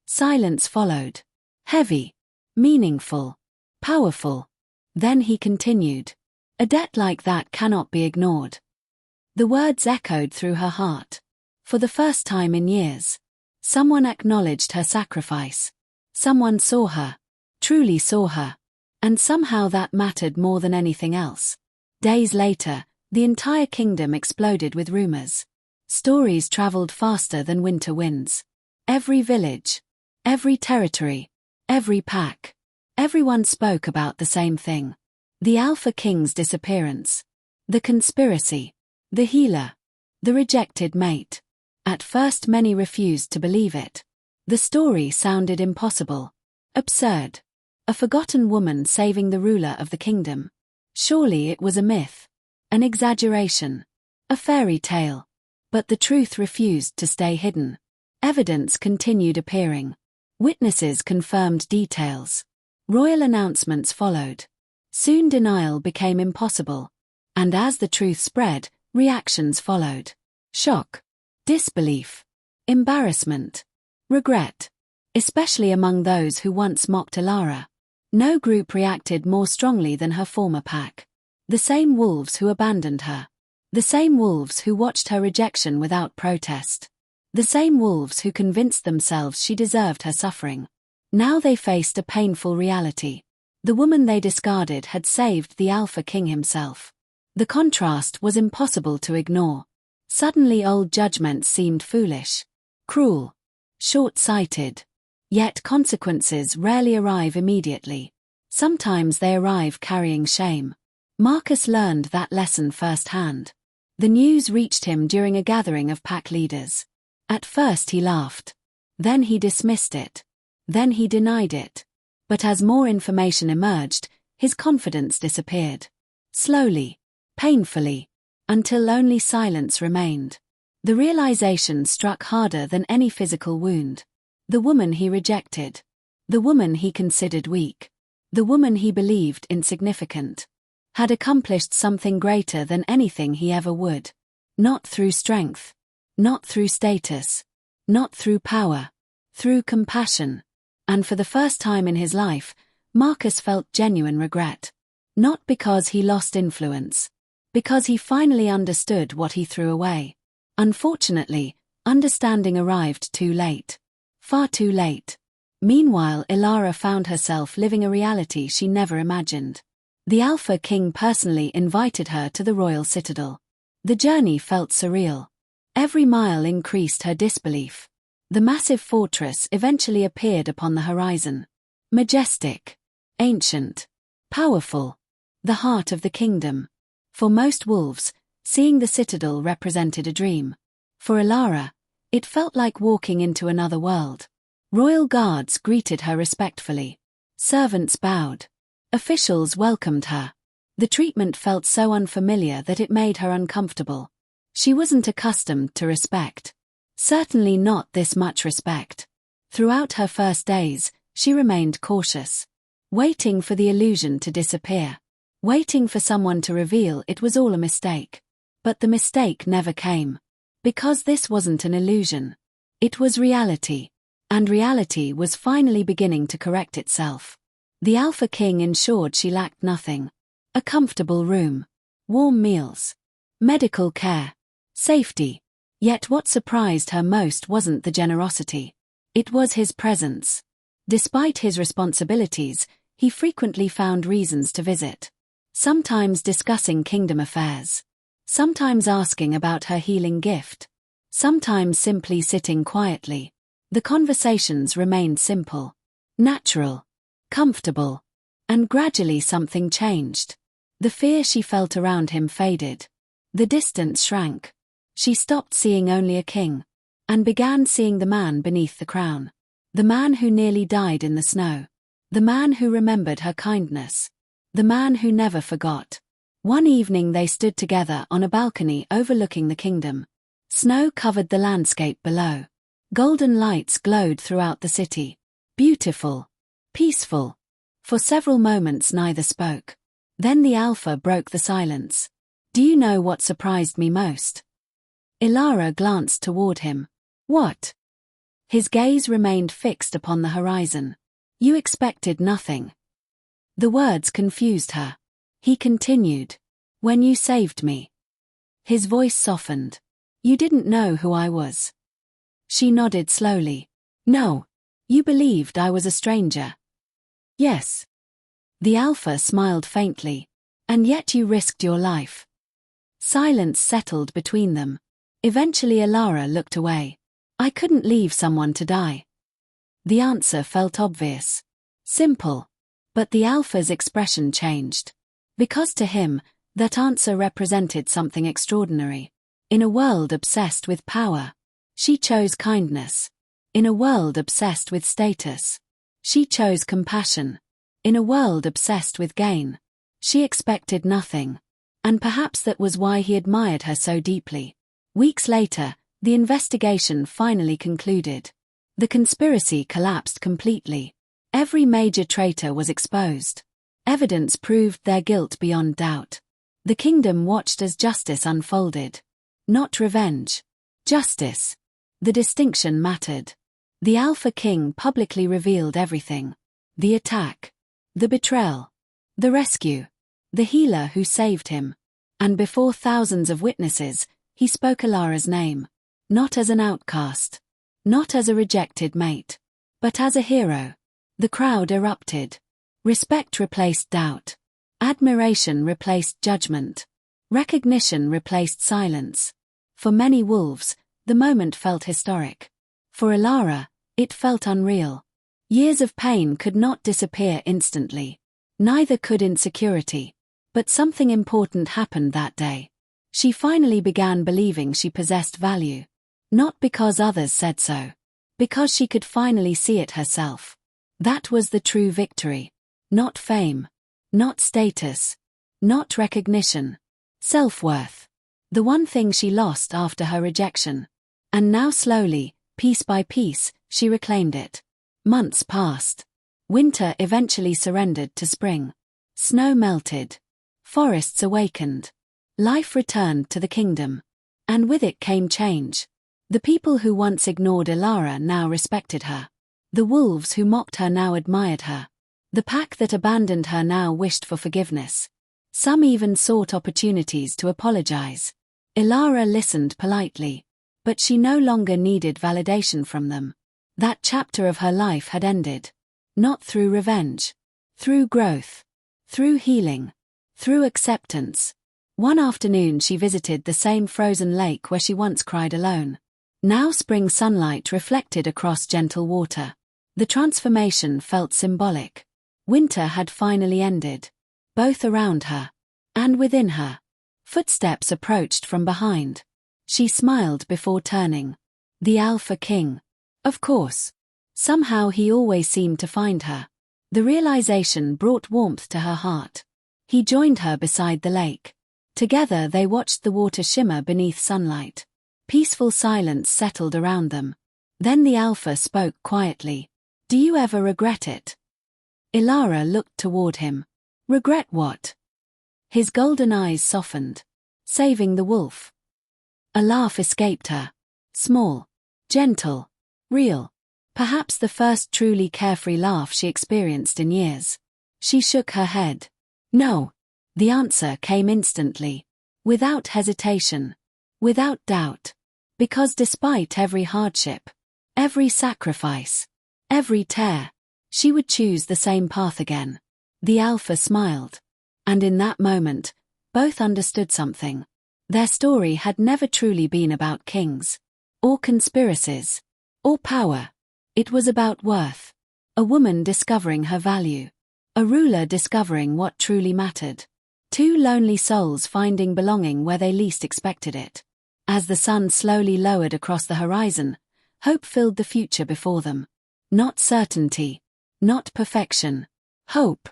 A: Silence followed. Heavy. Meaningful. Powerful. Then he continued. A debt like that cannot be ignored. The words echoed through her heart. For the first time in years. Someone acknowledged her sacrifice. Someone saw her. Truly saw her. And somehow that mattered more than anything else. Days later, the entire kingdom exploded with rumors. Stories traveled faster than winter winds. Every village. Every territory. Every pack. Everyone spoke about the same thing. The Alpha King's disappearance. The conspiracy. The healer. The rejected mate. At first many refused to believe it. The story sounded impossible. Absurd. A forgotten woman saving the ruler of the kingdom. Surely it was a myth. An exaggeration. A fairy tale. But the truth refused to stay hidden. Evidence continued appearing. Witnesses confirmed details. Royal announcements followed. Soon denial became impossible. And as the truth spread, reactions followed. Shock. disbelief, embarrassment, regret, especially among those who once mocked Elara. No group reacted more strongly than her former pack. The same wolves who abandoned her. The same wolves who watched her rejection without protest. The same wolves who convinced themselves she deserved her suffering. Now they faced a painful reality. The woman they discarded had saved the Alpha King himself. The contrast was impossible to ignore. Suddenly old judgments seemed foolish, cruel, short-sighted. Yet consequences rarely arrive immediately. Sometimes they arrive carrying shame. Marcus learned that lesson firsthand. The news reached him during a gathering of pack leaders. At first he laughed. Then he dismissed it. Then he denied it. But as more information emerged, his confidence disappeared. Slowly, painfully, until only silence remained. The realization struck harder than any physical wound. The woman he rejected. The woman he considered weak. The woman he believed insignificant. Had accomplished something greater than anything he ever would. Not through strength. Not through status. Not through power. Through compassion. And for the first time in his life, Marcus felt genuine regret. Not because he lost influence. Because he finally understood what he threw away. Unfortunately, understanding arrived too late. Far too late. Meanwhile, Elara found herself living a reality she never imagined. The Alpha King personally invited her to the royal citadel. The journey felt surreal. Every mile increased her disbelief. The massive fortress eventually appeared upon the horizon. Majestic. Ancient. Powerful. The heart of the kingdom. For most wolves, seeing the citadel represented a dream. For Elara, it felt like walking into another world. Royal guards greeted her respectfully. Servants bowed. Officials welcomed her. The treatment felt so unfamiliar that it made her uncomfortable. She wasn't accustomed to respect. Certainly not this much respect. Throughout her first days, she remained cautious. Waiting for the illusion to disappear. Waiting for someone to reveal it was all a mistake. But the mistake never came. Because this wasn't an illusion. It was reality. And reality was finally beginning to correct itself. The Alpha King ensured she lacked nothing. A comfortable room. Warm meals. Medical care. Safety. Yet what surprised her most wasn't the generosity. It was his presence. Despite his responsibilities, he frequently found reasons to visit. Sometimes discussing kingdom affairs. Sometimes asking about her healing gift. Sometimes simply sitting quietly. The conversations remained simple. Natural. Comfortable. And gradually something changed. The fear she felt around him faded. The distance shrank. She stopped seeing only a king. And began seeing the man beneath the crown. The man who nearly died in the snow. The man who remembered her kindness. The man who never forgot. One evening they stood together on a balcony overlooking the kingdom. Snow covered the landscape below. Golden lights glowed throughout the city. Beautiful. Peaceful. For several moments neither spoke. Then the Alpha broke the silence. Do you know what surprised me most? Elara glanced toward him. What? His gaze remained fixed upon the horizon. You expected nothing. The words confused her. He continued. When you saved me. His voice softened. You didn't know who I was. She nodded slowly. No. You believed I was a stranger. Yes. The Alpha smiled faintly. And yet you risked your life. Silence settled between them. Eventually Elara looked away. I couldn't leave someone to die. The answer felt obvious. Simple. But the Alpha's expression changed. Because to him, that answer represented something extraordinary. In a world obsessed with power, she chose kindness. In a world obsessed with status, she chose compassion. In a world obsessed with gain, she expected nothing. And perhaps that was why he admired her so deeply. Weeks later, the investigation finally concluded. The conspiracy collapsed completely. Every major traitor was exposed. Evidence proved their guilt beyond doubt. The kingdom watched as justice unfolded. Not revenge. Justice. The distinction mattered. The Alpha King publicly revealed everything. The attack. The betrayal. The rescue. The healer who saved him. And before thousands of witnesses, he spoke Elara's name. Not as an outcast. Not as a rejected mate. But as a hero. The crowd erupted. Respect replaced doubt. Admiration replaced judgment. Recognition replaced silence. For many wolves, the moment felt historic. For Elara, it felt unreal. Years of pain could not disappear instantly. Neither could insecurity. But something important happened that day. She finally began believing she possessed value. Not because others said so. Because she could finally see it herself. That was the true victory. Not fame. Not status. Not recognition. Self-worth. The one thing she lost after her rejection. And now slowly, piece by piece, she reclaimed it. Months passed. Winter eventually surrendered to spring. Snow melted. Forests awakened. Life returned to the kingdom. And with it came change. The people who once ignored Elara now respected her. The wolves who mocked her now admired her. The pack that abandoned her now wished for forgiveness. Some even sought opportunities to apologize. Elara listened politely. But she no longer needed validation from them. That chapter of her life had ended. Not through revenge. Through growth. Through healing. Through acceptance. One afternoon she visited the same frozen lake where she once cried alone. Now spring sunlight reflected across gentle water. The transformation felt symbolic. Winter had finally ended. Both around her. And within her. Footsteps approached from behind. She smiled before turning. The Alpha King. Of course. Somehow he always seemed to find her. The realization brought warmth to her heart. He joined her beside the lake. Together they watched the water shimmer beneath sunlight. Peaceful silence settled around them. Then the Alpha spoke quietly. Do you ever regret it? Elara looked toward him. Regret what? His golden eyes softened. Saving the wolf. A laugh escaped her. Small. Gentle. Real. Perhaps the first truly carefree laugh she experienced in years. She shook her head. No. The answer came instantly. Without hesitation. Without doubt. Because despite every hardship, every sacrifice, every tear, she would choose the same path again. The Alpha smiled. And in that moment, both understood something. Their story had never truly been about kings. Or conspiracies. Or power. It was about worth. A woman discovering her value. A ruler discovering what truly mattered. Two lonely souls finding belonging where they least expected it. As the sun slowly lowered across the horizon, hope filled the future before them. Not certainty. Not perfection. Hope.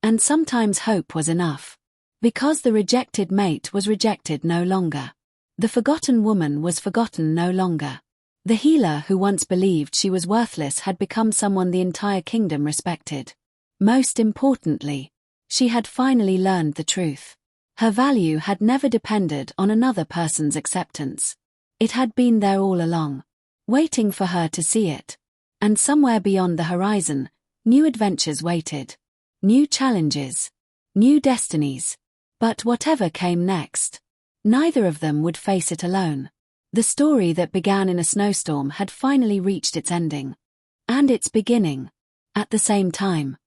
A: And sometimes hope was enough. Because the rejected mate was rejected no longer. The forgotten woman was forgotten no longer. The healer who once believed she was worthless had become someone the entire kingdom respected. Most importantly, she had finally learned the truth. Her value had never depended on another person's acceptance. It had been there all along, waiting for her to see it. And somewhere beyond the horizon, new adventures waited. New challenges. New destinies. But whatever came next, neither of them would face it alone. The story that began in a snowstorm had finally reached its ending. And its beginning. At the same time.